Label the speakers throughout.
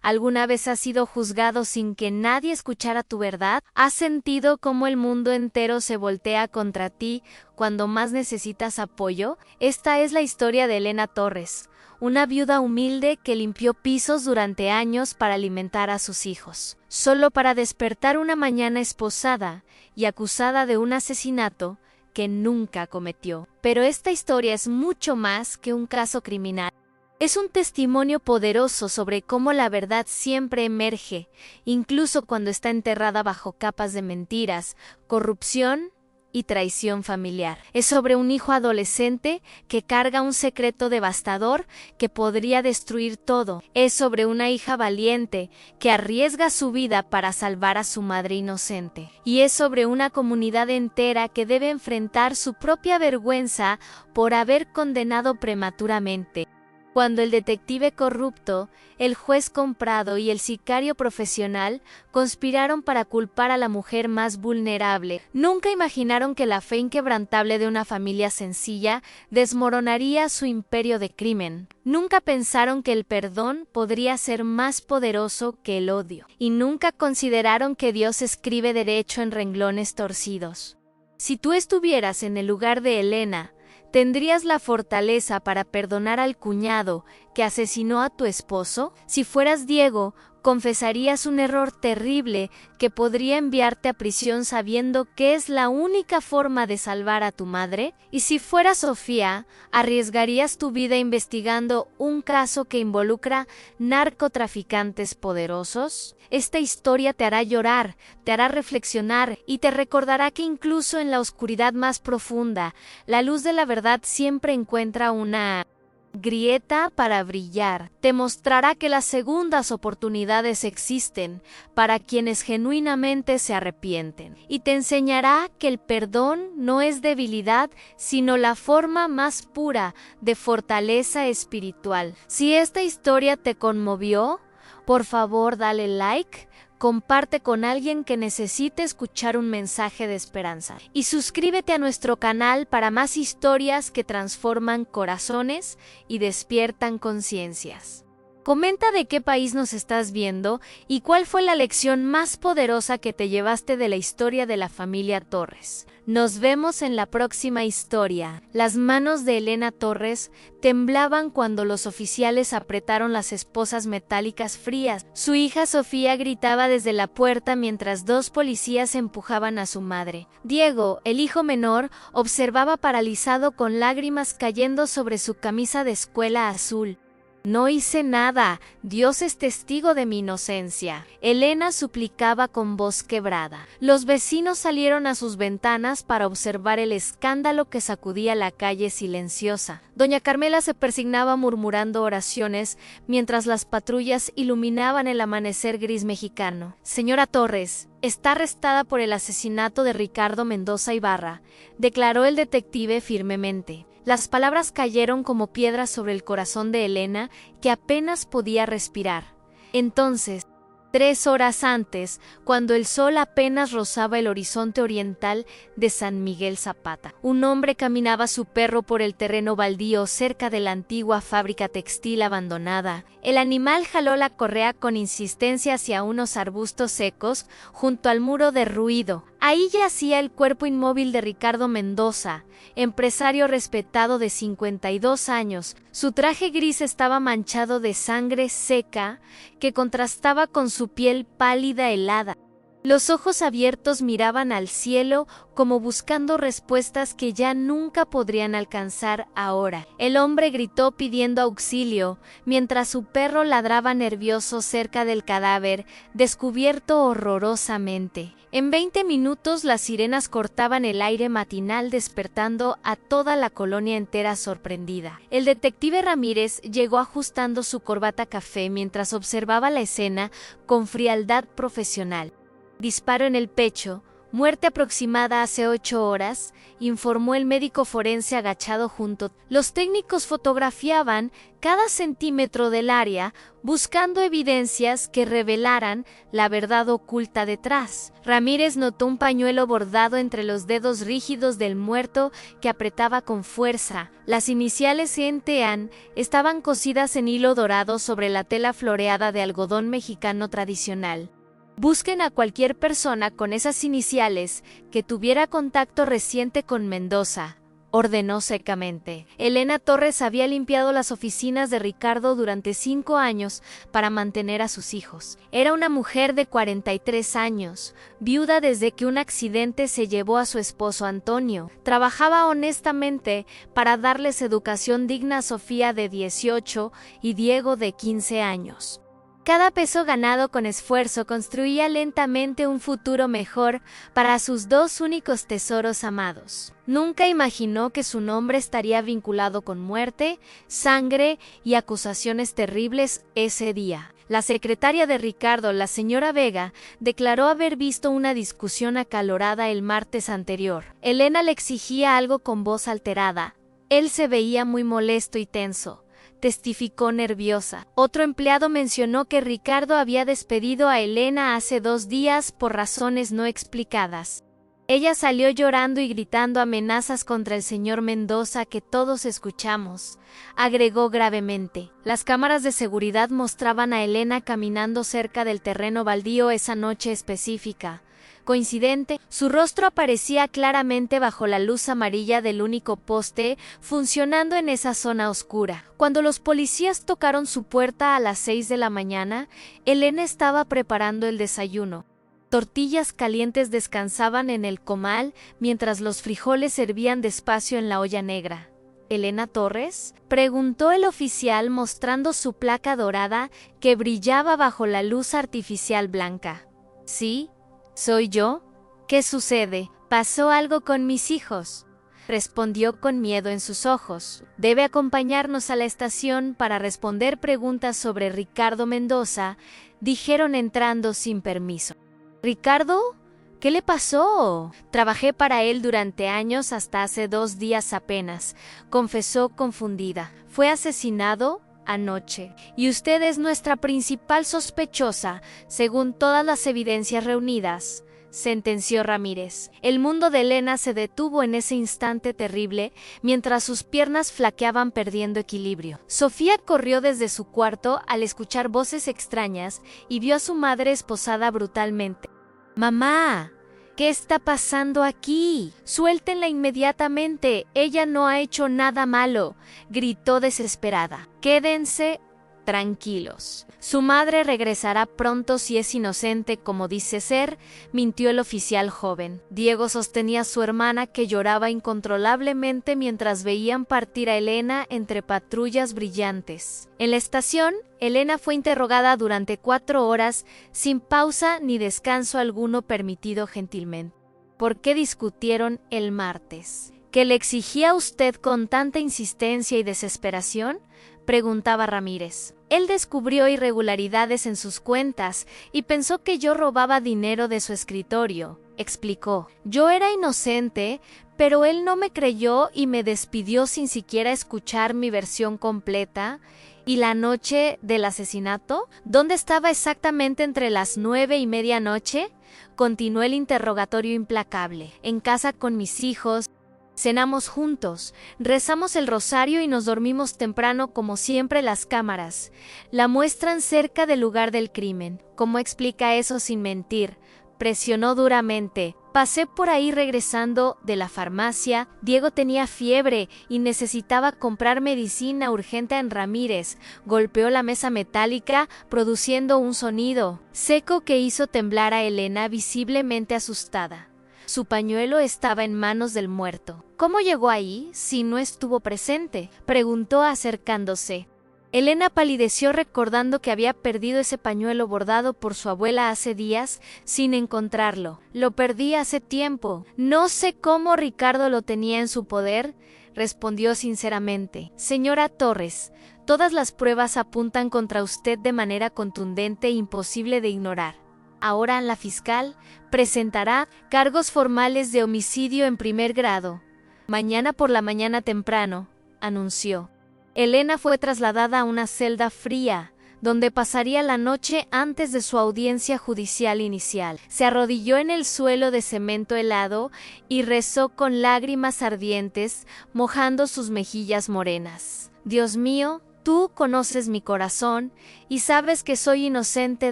Speaker 1: ¿Alguna vez has sido juzgado sin que nadie escuchara tu verdad? ¿Has sentido cómo el mundo entero se voltea contra ti cuando más necesitas apoyo? Esta es la historia de Elena Torres, una viuda humilde que limpió pisos durante años para alimentar a sus hijos, solo para despertar una mañana esposada y acusada de un asesinato que nunca cometió. Pero esta historia es mucho más que un caso criminal. Es un testimonio poderoso sobre cómo la verdad siempre emerge, incluso cuando está enterrada bajo capas de mentiras, corrupción y traición familiar. Es sobre un hijo adolescente que carga un secreto devastador que podría destruir todo. Es sobre una hija valiente que arriesga su vida para salvar a su madre inocente. Y es sobre una comunidad entera que debe enfrentar su propia vergüenza por haber condenado prematuramente. Cuando el detective corrupto, el juez comprado y el sicario profesional conspiraron para culpar a la mujer más vulnerable, nunca imaginaron que la fe inquebrantable de una familia sencilla desmoronaría su imperio de crimen. Nunca pensaron que el perdón podría ser más poderoso que el odio. Y nunca consideraron que Dios escribe derecho en renglones torcidos. Si tú estuvieras en el lugar de Elena, ¿tendrías la fortaleza para perdonar al cuñado que asesinó a tu esposo? Si fueras Diego, confesarías un error terrible que podría enviarte a prisión sabiendo que es la única forma de salvar a tu madre. Y si fueras Sofía, ¿arriesgarías tu vida investigando un caso que involucra narcotraficantes poderosos? Esta historia te hará llorar, te hará reflexionar y te recordará que incluso en la oscuridad más profunda, la luz de la verdad siempre encuentra una grieta para brillar. Te mostrará que las segundas oportunidades existen para quienes genuinamente se arrepienten. Y te enseñará que el perdón no es debilidad, sino la forma más pura de fortaleza espiritual. Si esta historia te conmovió, por favor dale like, comparte con alguien que necesite escuchar un mensaje de esperanza. Y suscríbete a nuestro canal para más historias que transforman corazones y despiertan conciencias. Comenta de qué país nos estás viendo y cuál fue la lección más poderosa que te llevaste de la historia de la familia Torres. Nos vemos en la próxima historia. Las manos de Elena Torres temblaban cuando los oficiales apretaron las esposas metálicas frías. Su hija Sofía gritaba desde la puerta mientras dos policías empujaban a su madre. Diego, el hijo menor, observaba paralizado con lágrimas cayendo sobre su camisa de escuela azul. No hice nada, Dios es testigo de mi inocencia. Elena suplicaba con voz quebrada. Los vecinos salieron a sus ventanas para observar el escándalo que sacudía la calle silenciosa. Doña Carmela se persignaba murmurando oraciones mientras las patrullas iluminaban el amanecer gris mexicano. Señora Torres, está arrestada por el asesinato de Ricardo Mendoza Ibarra, declaró el detective firmemente. Las palabras cayeron como piedras sobre el corazón de Elena, que apenas podía respirar. Entonces, 3 horas antes, cuando el sol apenas rozaba el horizonte oriental de San Miguel Zapata, un hombre caminaba a su perro por el terreno baldío cerca de la antigua fábrica textil abandonada. El animal jaló la correa con insistencia hacia unos arbustos secos junto al muro derruido. Ahí yacía el cuerpo inmóvil de Ricardo Mendoza, empresario respetado de 52 años. Su traje gris estaba manchado de sangre seca que contrastaba con su piel pálida helada. Los ojos abiertos miraban al cielo como buscando respuestas que ya nunca podrían alcanzar ahora. El hombre gritó pidiendo auxilio, mientras su perro ladraba nervioso cerca del cadáver, descubierto horrorosamente. En 20 minutos las sirenas cortaban el aire matinal despertando a toda la colonia entera sorprendida. El detective Ramírez llegó ajustando su corbata café mientras observaba la escena con frialdad profesional. Disparo en el pecho, Muerte aproximada hace 8 horas, informó el médico forense agachado junto. Los técnicos fotografiaban cada centímetro del área, buscando evidencias que revelaran la verdad oculta detrás. Ramírez notó un pañuelo bordado entre los dedos rígidos del muerto que apretaba con fuerza. Las iniciales NTAN estaban cosidas en hilo dorado sobre la tela floreada de algodón mexicano tradicional. Busquen a cualquier persona con esas iniciales que tuviera contacto reciente con Mendoza, ordenó secamente. Elena Torres había limpiado las oficinas de Ricardo durante 5 años para mantener a sus hijos. Era una mujer de 43 años, viuda desde que un accidente se llevó a su esposo Antonio. Trabajaba honestamente para darles educación digna a Sofía de 18 y Diego de 15 años. Cada peso ganado con esfuerzo construía lentamente un futuro mejor para sus 2 únicos tesoros amados. Nunca imaginó que su nombre estaría vinculado con muerte, sangre y acusaciones terribles ese día. La secretaria de Ricardo, la señora Vega, declaró haber visto una discusión acalorada el martes anterior. Elena le exigía algo con voz alterada. Él se veía muy molesto y tenso. Testificó nerviosa. Otro empleado mencionó que Ricardo había despedido a Elena hace 2 días por razones no explicadas. Ella salió llorando y gritando amenazas contra el señor Mendoza que todos escuchamos, agregó gravemente. Las cámaras de seguridad mostraban a Elena caminando cerca del terreno baldío esa noche específica. Coincidente, su rostro aparecía claramente bajo la luz amarilla del único poste funcionando en esa zona oscura. Cuando los policías tocaron su puerta a las 6 de la mañana, Elena estaba preparando el desayuno. Tortillas calientes descansaban en el comal mientras los frijoles hervían despacio en la olla negra. ¿Elena Torres?, preguntó el oficial mostrando su placa dorada que brillaba bajo la luz artificial blanca. Sí. ¿Soy yo? ¿Qué sucede? ¿Pasó algo con mis hijos?, respondió con miedo en sus ojos. Debe acompañarnos a la estación para responder preguntas sobre Ricardo Mendoza, dijeron entrando sin permiso. ¿Ricardo? ¿Qué le pasó? Trabajé para él durante años hasta hace 2 días apenas, confesó confundida. ¿Fue asesinado? Anoche. Y usted es nuestra principal sospechosa, según todas las evidencias reunidas, sentenció Ramírez. El mundo de Elena se detuvo en ese instante terrible, mientras sus piernas flaqueaban perdiendo equilibrio. Sofía corrió desde su cuarto al escuchar voces extrañas y vio a su madre esposada brutalmente. ¡Mamá! ¿Qué está pasando aquí? Suéltenla inmediatamente, ella no ha hecho nada malo, gritó desesperada. Quédense tranquilos. Su madre regresará pronto si es inocente como dice ser, mintió el oficial joven. Diego sostenía a su hermana que lloraba incontrolablemente mientras veían partir a Elena entre patrullas brillantes. En la estación, Elena fue interrogada durante 4 horas sin pausa ni descanso alguno permitido gentilmente. ¿Por qué discutieron el martes? ¿Qué le exigía a usted con tanta insistencia y desesperación?, preguntaba Ramírez. Él descubrió irregularidades en sus cuentas y pensó que yo robaba dinero de su escritorio, explicó. Yo era inocente, pero él no me creyó y me despidió sin siquiera escuchar mi versión completa. ¿Y la noche del asesinato? ¿Dónde estaba exactamente entre las 9 y medianoche? Continuó el interrogatorio implacable. En casa con mis hijos. Cenamos juntos, rezamos el rosario y nos dormimos temprano como siempre. Las cámaras la muestran cerca del lugar del crimen. ¿Cómo explica eso sin mentir?, presionó duramente. Pasé por ahí regresando de la farmacia. Diego tenía fiebre y necesitaba comprar medicina urgente en Ramírez. Golpeó la mesa metálica, produciendo un sonido seco que hizo temblar a Elena, visiblemente asustada. Su pañuelo estaba en manos del muerto. ¿Cómo llegó ahí si no estuvo presente?, preguntó acercándose. Elena palideció recordando que había perdido ese pañuelo bordado por su abuela hace días sin encontrarlo. Lo perdí hace tiempo. No sé cómo Ricardo lo tenía en su poder, respondió sinceramente. Señora Torres, todas las pruebas apuntan contra usted de manera contundente e imposible de ignorar. ahora la fiscal, presentará cargos formales de homicidio en primer grado. Mañana por la mañana temprano, anunció. Elena fue trasladada a una celda fría, donde pasaría la noche antes de su audiencia judicial inicial. Se arrodilló en el suelo de cemento helado y rezó con lágrimas ardientes, mojando sus mejillas morenas. Dios mío, tú conoces mi corazón y sabes que soy inocente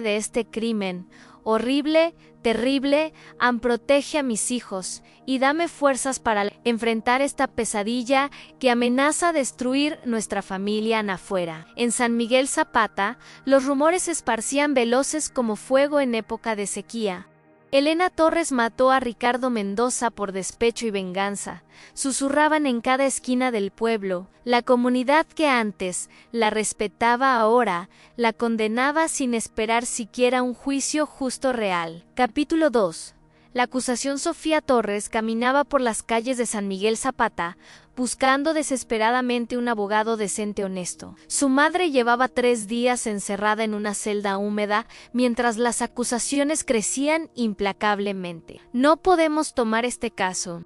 Speaker 1: de este crimen. Horrible, terrible, protege a mis hijos y dame fuerzas para enfrentar esta pesadilla que amenaza destruir nuestra familia afuera. En San Miguel Zapata, los rumores se esparcían veloces como fuego en época de sequía. Elena Torres mató a Ricardo Mendoza por despecho y venganza. Susurraban en cada esquina del pueblo. La comunidad que antes la respetaba ahora la condenaba sin esperar siquiera un juicio justo real. Capítulo 2. La acusación Sofía Torres caminaba por las calles de San Miguel Zapata, buscando desesperadamente un abogado decente honesto. Su madre llevaba 3 días encerrada en una celda húmeda, mientras las acusaciones crecían implacablemente. No podemos tomar este caso.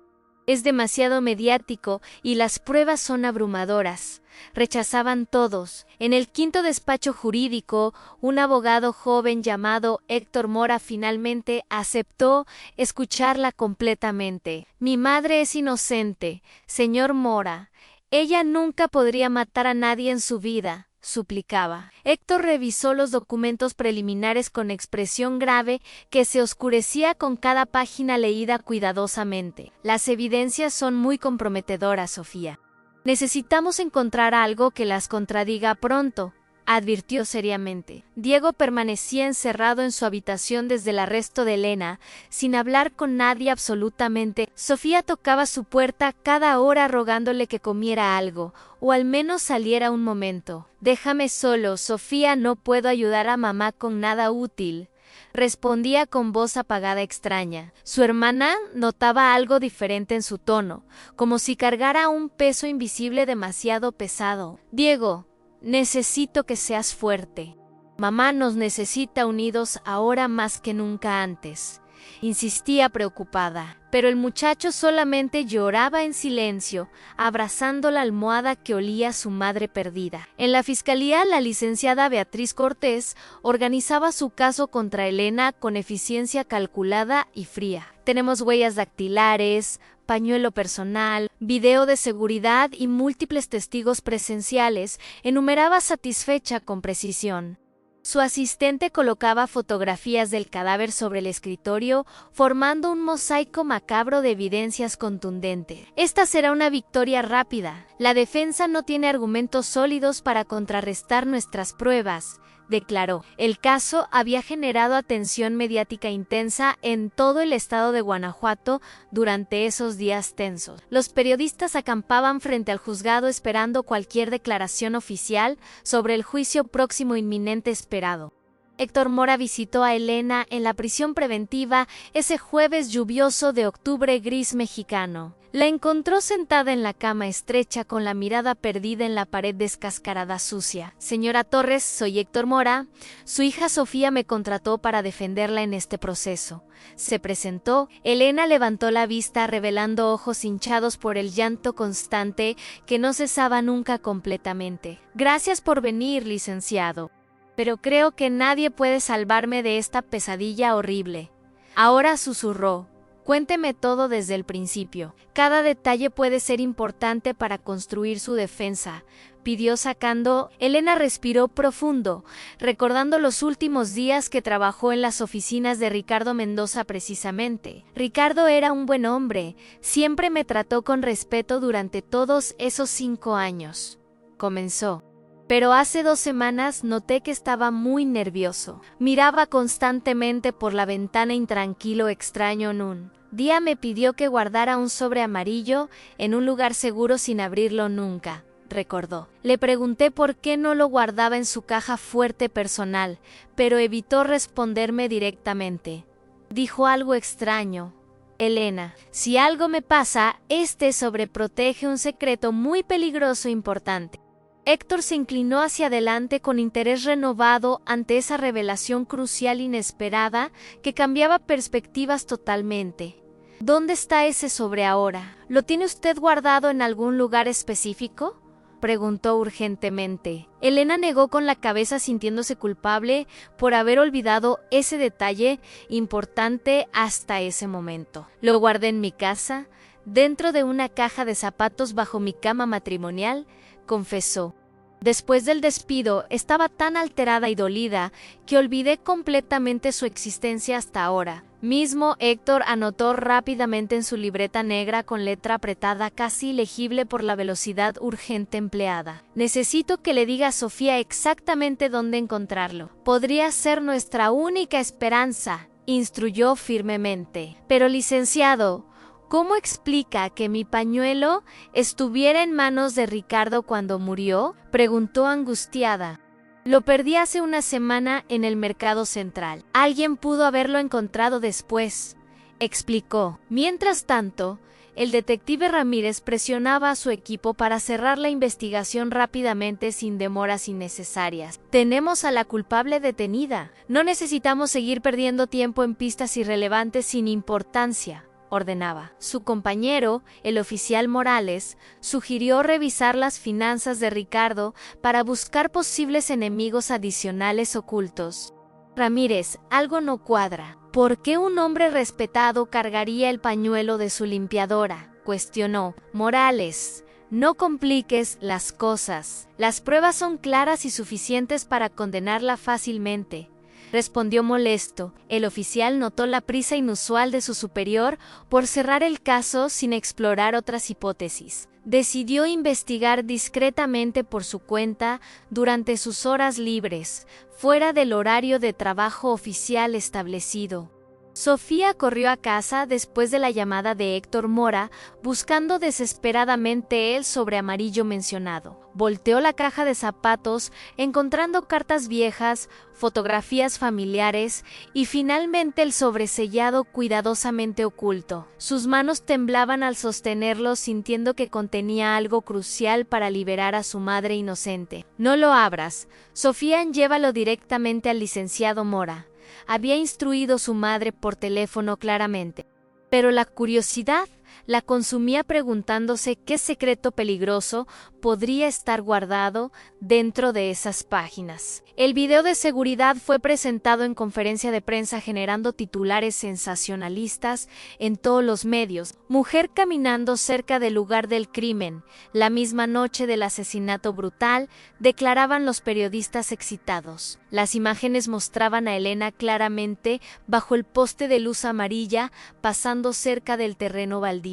Speaker 1: Es demasiado mediático y las pruebas son abrumadoras. Rechazaban todos. En el quinto despacho jurídico, un abogado joven llamado Héctor Mora finalmente aceptó escucharla completamente. Mi madre es inocente, señor Mora. Ella nunca podría matar a nadie en su vida, suplicaba. Héctor revisó los documentos preliminares con expresión grave que se oscurecía con cada página leída cuidadosamente. Las evidencias son muy comprometedoras, Sofía. Necesitamos encontrar algo que las contradiga pronto, advirtió seriamente. Diego permanecía encerrado en su habitación desde el arresto de Elena, sin hablar con nadie absolutamente. Sofía tocaba su puerta cada hora rogándole que comiera algo, o al menos saliera un momento. Déjame solo, Sofía, no puedo ayudar a mamá con nada útil. Respondía con voz apagada extraña. Su hermana notaba algo diferente en su tono, como si cargara un peso invisible demasiado pesado. Diego, necesito que seas fuerte. Mamá nos necesita unidos ahora más que nunca antes. Insistía preocupada, pero el muchacho solamente lloraba en silencio, abrazando la almohada que olía a su madre perdida. En la fiscalía, la licenciada Beatriz Cortés organizaba su caso contra Elena con eficiencia calculada y fría. Tenemos huellas dactilares, pañuelo personal, video de seguridad y múltiples testigos presenciales, enumeraba satisfecha con precisión. Su asistente colocaba fotografías del cadáver sobre el escritorio, formando un mosaico macabro de evidencias contundentes. Esta será una victoria rápida. La defensa no tiene argumentos sólidos para contrarrestar nuestras pruebas, declaró. El caso había generado atención mediática intensa en todo el estado de Guanajuato durante esos días tensos. Los periodistas acampaban frente al juzgado esperando cualquier declaración oficial sobre el juicio próximo inminente esperado. Héctor Mora visitó a Elena en la prisión preventiva ese jueves lluvioso de octubre gris mexicano. La encontró sentada en la cama estrecha con la mirada perdida en la pared descascarada sucia. Señora Torres, soy Héctor Mora. Su hija Sofía me contrató para defenderla en este proceso. Se presentó. Elena levantó la vista revelando ojos hinchados por el llanto constante que no cesaba nunca completamente. Gracias por venir, licenciado. Pero creo que nadie puede salvarme de esta pesadilla horrible. Ahora susurró. Cuénteme todo desde el principio. Cada detalle puede ser importante para construir su defensa, pidió sacando. Elena respiró profundo, recordando los últimos días que trabajó en las oficinas de Ricardo Mendoza precisamente. Ricardo era un buen hombre, siempre me trató con respeto durante todos esos 5 años. Comenzó. Pero hace 2 semanas noté que estaba muy nervioso. Miraba constantemente por la ventana intranquilo, extraño. Un día me pidió que guardara un sobre amarillo en un lugar seguro sin abrirlo nunca, recordó. Le pregunté por qué no lo guardaba en su caja fuerte personal, pero evitó responderme directamente. Dijo algo extraño. Elena, si algo me pasa, este sobre protege un secreto muy peligroso e importante. Héctor se inclinó hacia adelante con interés renovado ante esa revelación crucial inesperada que cambiaba perspectivas totalmente. ¿Dónde está ese sobre ahora? ¿Lo tiene usted guardado en algún lugar específico?, preguntó urgentemente. Elena negó con la cabeza, sintiéndose culpable por haber olvidado ese detalle importante hasta ese momento. Lo guardé en mi casa, dentro de una caja de zapatos bajo mi cama matrimonial, confesó. Después del despido, estaba tan alterada y dolida que olvidé completamente su existencia hasta ahora. Mismo Héctor anotó rápidamente en su libreta negra con letra apretada casi ilegible por la velocidad urgente empleada. Necesito que le diga a Sofía exactamente dónde encontrarlo. Podría ser nuestra única esperanza, instruyó firmemente. Pero licenciado, ¿cómo explica que mi pañuelo estuviera en manos de Ricardo cuando murió?, preguntó angustiada. Lo perdí hace una semana en el mercado central. Alguien pudo haberlo encontrado después, explicó. Mientras tanto, el detective Ramírez presionaba a su equipo para cerrar la investigación rápidamente sin demoras innecesarias. Tenemos a la culpable detenida. No necesitamos seguir perdiendo tiempo en pistas irrelevantes sin importancia, ordenaba. Su compañero, el oficial Morales, sugirió revisar las finanzas de Ricardo para buscar posibles enemigos adicionales ocultos. Ramírez, algo no cuadra. ¿Por qué un hombre respetado cargaría el pañuelo de su limpiadora?, cuestionó. Morales, no compliques las cosas. Las pruebas son claras y suficientes para condenarla fácilmente, respondió molesto. El oficial notó la prisa inusual de su superior por cerrar el caso sin explorar otras hipótesis. Decidió investigar discretamente por su cuenta durante sus horas libres, fuera del horario de trabajo oficial establecido. Sofía corrió a casa después de la llamada de Héctor Mora, buscando desesperadamente el sobre amarillo mencionado. Volteó la caja de zapatos, encontrando cartas viejas, fotografías familiares y finalmente el sobresellado cuidadosamente oculto. Sus manos temblaban al sostenerlo, sintiendo que contenía algo crucial para liberar a su madre inocente. No lo abras, Sofía, llévalo directamente al licenciado Mora, había instruido su madre por teléfono claramente. Pero la curiosidad la consumía, preguntándose qué secreto peligroso podría estar guardado dentro de esas páginas. El video de seguridad fue presentado en conferencia de prensa, generando titulares sensacionalistas en todos los medios. Mujer caminando cerca del lugar del crimen, la misma noche del asesinato brutal, declaraban los periodistas excitados. Las imágenes mostraban a Elena claramente bajo el poste de luz amarilla, pasando cerca del terreno baldío.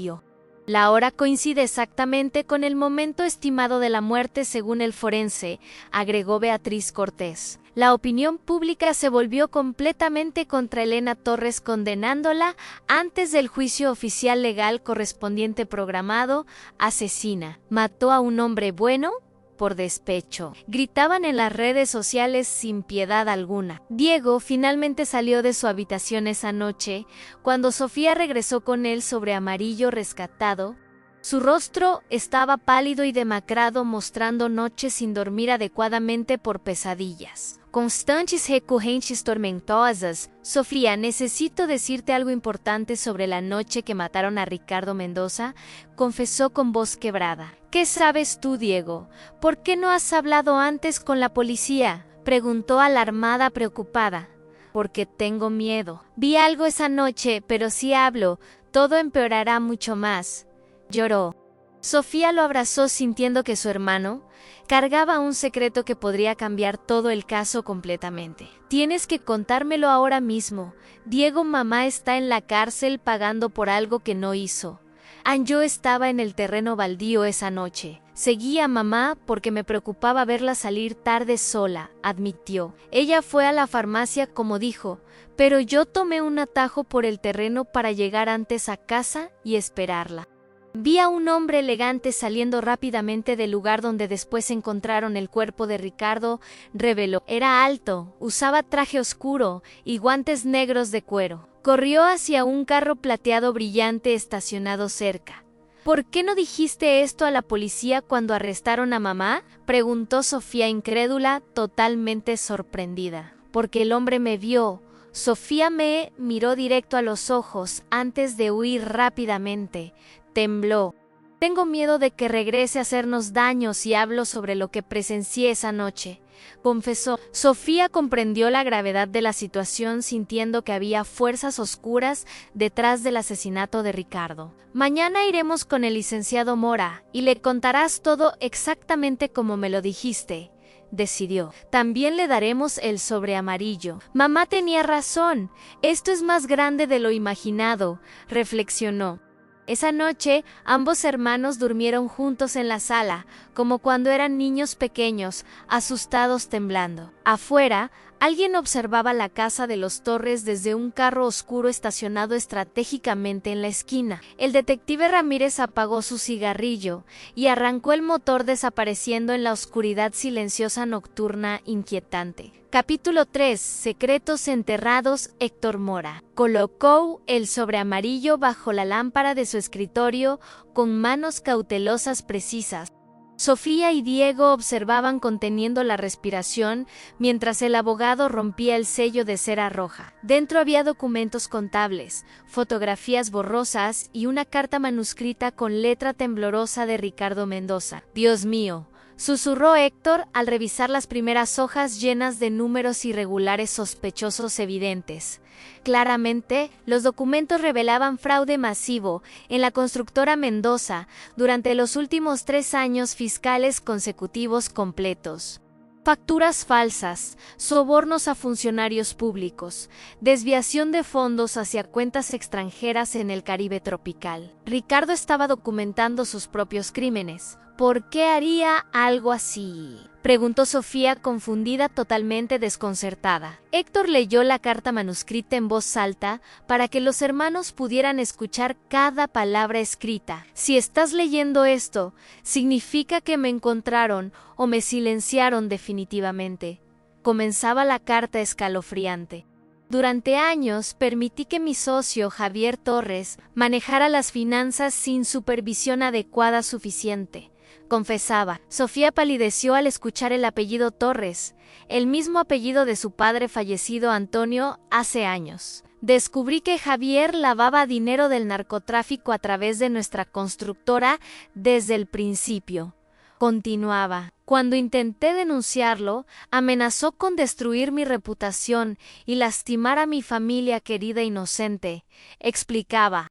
Speaker 1: La hora coincide exactamente con el momento estimado de la muerte, según el forense, agregó Beatriz Cortés. La opinión pública se volvió completamente contra Elena Torres, condenándola antes del juicio oficial legal correspondiente programado. Asesina. ¿Mató a un hombre bueno? Por despecho, gritaban en las redes sociales sin piedad alguna. Diego finalmente salió de su habitación esa noche, cuando Sofía regresó con el sobre amarillo rescatado. Su rostro estaba pálido y demacrado, mostrando noches sin dormir adecuadamente por pesadillas constantes, recurrentes, tormentosas. Sofía, necesito decirte algo importante sobre la noche que mataron a Ricardo Mendoza, confesó con voz quebrada. ¿Qué sabes tú, Diego? ¿Por qué no has hablado antes con la policía?, preguntó alarmada, preocupada. Porque tengo miedo. Vi algo esa noche, pero si hablo, todo empeorará mucho más, lloró. Sofía lo abrazó, sintiendo que su hermano cargaba un secreto que podría cambiar todo el caso completamente. Tienes que contármelo ahora mismo. Diego, mamá está en la cárcel pagando por algo que no hizo. Yo estaba en el terreno baldío esa noche. Seguí a mamá porque me preocupaba verla salir tarde sola, admitió. Ella fue a la farmacia como dijo, pero yo tomé un atajo por el terreno para llegar antes a casa y esperarla. Vi a un hombre elegante saliendo rápidamente del lugar donde después encontraron el cuerpo de Ricardo, reveló. Era alto, usaba traje oscuro y guantes negros de cuero. Corrió hacia un carro plateado brillante estacionado cerca. ¿Por qué no dijiste esto a la policía cuando arrestaron a mamá?, preguntó Sofía incrédula, totalmente sorprendida. Porque el hombre me vio. Sofía me miró directo a los ojos antes de huir rápidamente. Tembló. Tengo miedo de que regrese a hacernos daño si hablo sobre lo que presencié esa noche, confesó. Sofía comprendió la gravedad de la situación, sintiendo que había fuerzas oscuras detrás del asesinato de Ricardo. Mañana iremos con el licenciado Mora y le contarás todo exactamente como me lo dijiste, decidió. También le daremos el sobre amarillo. Mamá tenía razón, esto es más grande de lo imaginado, reflexionó. Esa noche, ambos hermanos durmieron juntos en la sala, como cuando eran niños pequeños, asustados, temblando. Afuera, alguien observaba la casa de los Torres desde un carro oscuro estacionado estratégicamente en la esquina. El detective Ramírez apagó su cigarrillo y arrancó el motor, desapareciendo en la oscuridad silenciosa nocturna inquietante. Capítulo 3. Secretos enterrados. Héctor Mora colocó el sobre amarillo bajo la lámpara de su escritorio con manos cautelosas precisas. Sofía y Diego observaban conteniendo la respiración mientras el abogado rompía el sello de cera roja. Dentro había documentos contables, fotografías borrosas y una carta manuscrita con letra temblorosa de Ricardo Mendoza. Dios mío, susurró Héctor al revisar las primeras hojas llenas de números irregulares sospechosos evidentes. Claramente, los documentos revelaban fraude masivo en la constructora Mendoza durante los últimos 3 años fiscales consecutivos completos. Facturas falsas, sobornos a funcionarios públicos, desviación de fondos hacia cuentas extranjeras en el Caribe tropical. Ricardo estaba documentando sus propios crímenes. ¿Por qué haría algo así?, preguntó Sofía, confundida, totalmente desconcertada. Héctor leyó la carta manuscrita en voz alta para que los hermanos pudieran escuchar cada palabra escrita. Si estás leyendo esto, significa que me encontraron o me silenciaron definitivamente. Comenzaba la carta escalofriante. Durante años permití que mi socio Javier Torres manejara las finanzas sin supervisión adecuada suficiente, confesaba. Sofía palideció al escuchar el apellido Torres, el mismo apellido de su padre fallecido Antonio hace años. Descubrí que Javier lavaba dinero del narcotráfico a través de nuestra constructora desde el principio. Continuaba. Cuando intenté denunciarlo, amenazó con destruir mi reputación y lastimar a mi familia querida inocente, explicaba.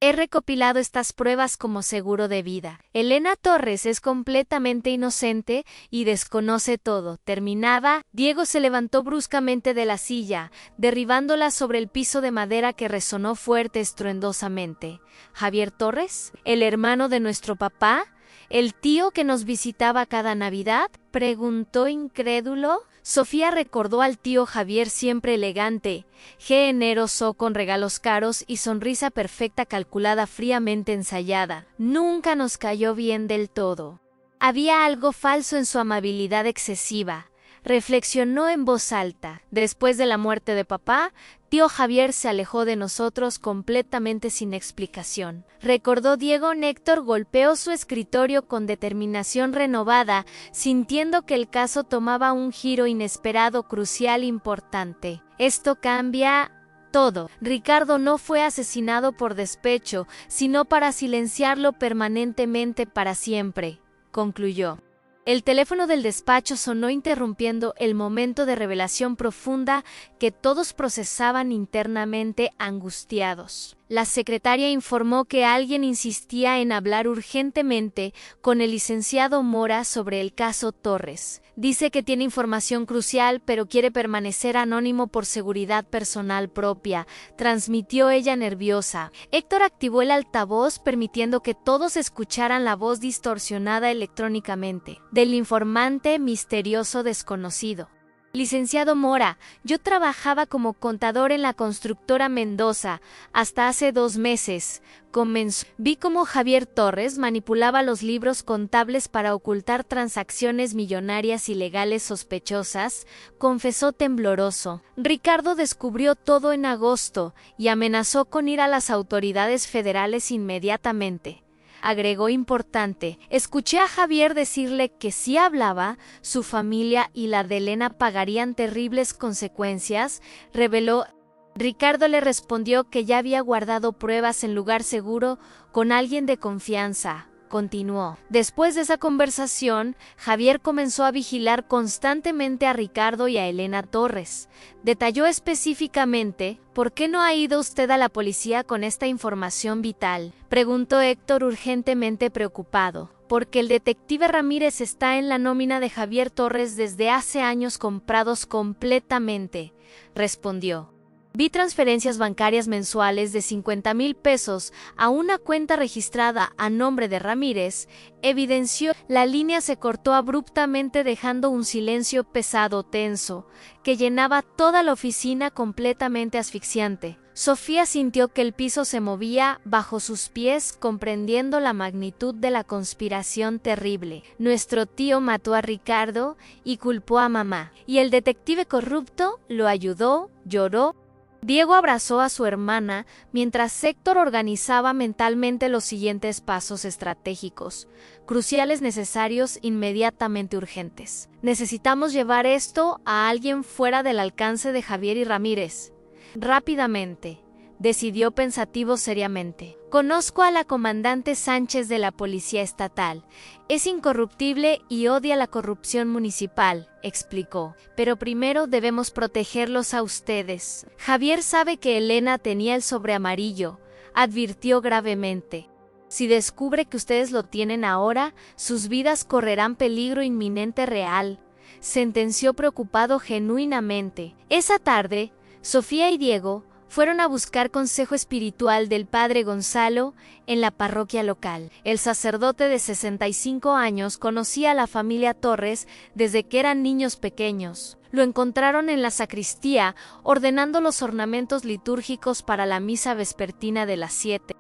Speaker 1: He recopilado estas pruebas como seguro de vida. Elena Torres es completamente inocente y desconoce todo. Terminaba. Diego se levantó bruscamente de la silla, derribándola sobre el piso de madera que resonó fuerte, estruendosamente. ¿Javier Torres? ¿El hermano de nuestro papá? ¿El tío que nos visitaba cada Navidad?, preguntó incrédulo. Sofía recordó al tío Javier, siempre elegante, generoso, con regalos caros y sonrisa perfecta, calculada, fríamente ensayada. Nunca nos cayó bien del todo. Había algo falso en su amabilidad excesiva. Reflexionó en voz alta. Después de la muerte de papá, tío Javier se alejó de nosotros completamente sin explicación. Recordó Diego. Héctor golpeó su escritorio con determinación renovada, sintiendo que el caso tomaba un giro inesperado, crucial, importante. Esto cambia todo. Ricardo no fue asesinado por despecho, sino para silenciarlo permanentemente, para siempre, concluyó. El teléfono del despacho sonó, interrumpiendo el momento de revelación profunda que todos procesaban internamente, angustiados. La secretaria informó que alguien insistía en hablar urgentemente con el licenciado Mora sobre el caso Torres. Dice que tiene información crucial, pero quiere permanecer anónimo por seguridad personal propia, transmitió ella nerviosa. Héctor activó el altavoz, permitiendo que todos escucharan la voz distorsionada electrónicamente del informante misterioso desconocido. Licenciado Mora, yo trabajaba como contador en la constructora Mendoza hasta hace 2 meses. Comenzó. Vi cómo Javier Torres manipulaba los libros contables para ocultar transacciones millonarias ilegales sospechosas, confesó tembloroso. Ricardo descubrió todo en agosto y amenazó con ir a las autoridades federales inmediatamente. agregó importante. Escuché a Javier decirle que si hablaba, su familia y la de Elena pagarían terribles consecuencias, reveló. Ricardo le respondió que ya había guardado pruebas en lugar seguro con alguien de confianza. Continuó. Después de esa conversación, Javier comenzó a vigilar constantemente a Ricardo y a Elena Torres. Detalló específicamente: ¿por qué no ha ido usted a la policía con esta información vital?, preguntó Héctor urgentemente preocupado. Porque el detective Ramírez está en la nómina de Javier Torres desde hace años comprados completamente, respondió. Vi transferencias bancarias mensuales de 50,000 pesos a una cuenta registrada a nombre de Ramírez, evidenció. La línea se cortó abruptamente dejando un silencio pesado, tenso, que llenaba toda la oficina, completamente asfixiante. Sofía sintió que el piso se movía bajo sus pies, comprendiendo la magnitud de la conspiración terrible. Nuestro tío mató a Ricardo y culpó a mamá. Y el detective corrupto lo ayudó, lloró. Diego abrazó a su hermana mientras Héctor organizaba mentalmente los siguientes pasos estratégicos, cruciales, necesarios, inmediatamente urgentes. Necesitamos llevar esto a alguien fuera del alcance de Javier y Ramírez. Rápidamente, decidió pensativo seriamente. Conozco a la comandante Sánchez de la Policía Estatal. Es incorruptible y odia la corrupción municipal, explicó. Pero primero debemos protegerlos a ustedes. Javier sabe que Elena tenía el sobre amarillo, advirtió gravemente. Si descubre que ustedes lo tienen ahora, sus vidas correrán peligro inminente real, sentenció preocupado genuinamente. Esa tarde, Sofía y Diego fueron a buscar consejo espiritual del padre Gonzalo en la parroquia local. El sacerdote de 65 años conocía a la familia Torres desde que eran niños pequeños. Lo encontraron en la sacristía ordenando los ornamentos litúrgicos para la misa vespertina de las 7.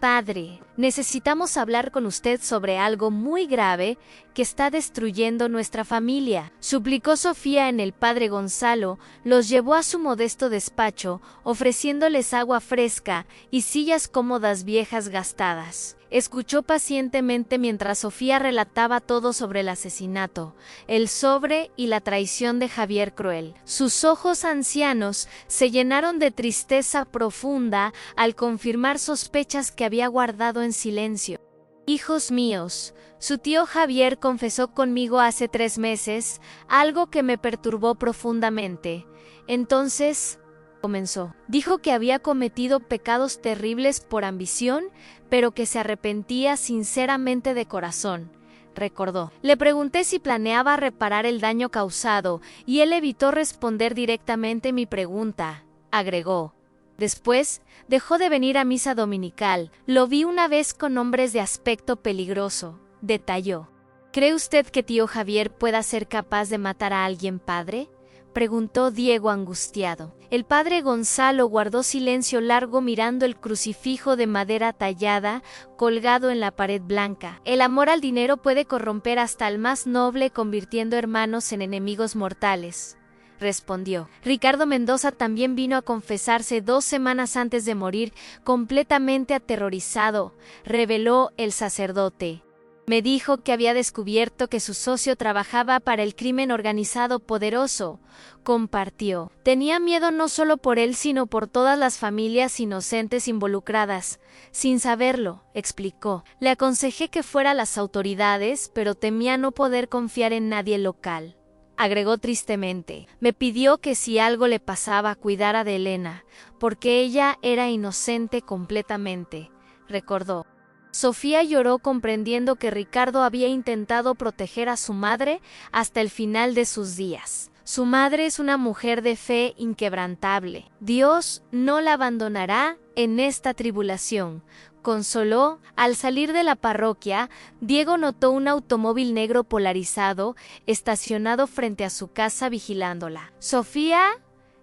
Speaker 1: Padre, necesitamos hablar con usted sobre algo muy grave que está destruyendo nuestra familia, suplicó Sofía. El padre Gonzalo los llevó a su modesto despacho, ofreciéndoles agua fresca y sillas cómodas viejas gastadas. Escuchó pacientemente mientras Sofía relataba todo sobre el asesinato, el sobre y la traición de Javier Cruel. Sus ojos ancianos se llenaron de tristeza profunda al confirmar sospechas que había guardado en silencio. Hijos míos, su tío Javier confesó conmigo hace 3 meses algo que me perturbó profundamente. Entonces, comenzó. Dijo que había cometido pecados terribles por ambición, pero que se arrepentía sinceramente de corazón, recordó. Le pregunté si planeaba reparar el daño causado, y él evitó responder directamente mi pregunta, agregó. Después, dejó de venir a misa dominical. Lo vi una vez con hombres de aspecto peligroso, detalló. ¿Cree usted que tío Javier pueda ser capaz de matar a alguien, padre?, preguntó Diego angustiado. El padre Gonzalo guardó silencio largo mirando el crucifijo de madera tallada colgado en la pared blanca. El amor al dinero puede corromper hasta al más noble, convirtiendo hermanos en enemigos mortales, respondió. Ricardo Mendoza también vino a confesarse 2 semanas antes de morir, completamente aterrorizado, reveló el sacerdote. Me dijo que había descubierto que su socio trabajaba para el crimen organizado poderoso, compartió. Tenía miedo no solo por él sino por todas las familias inocentes involucradas. Sin saberlo, explicó. Le aconsejé que fuera a las autoridades, pero temía no poder confiar en nadie local. Agregó tristemente. Me pidió que si algo le pasaba cuidara de Elena, porque ella era inocente completamente, recordó. Sofía lloró comprendiendo que Ricardo había intentado proteger a su madre hasta el final de sus días. Su madre es una mujer de fe inquebrantable. Dios no la abandonará en esta tribulación, consoló. Al salir de la parroquia, Diego notó un automóvil negro polarizado estacionado frente a su casa vigilándola. Sofía,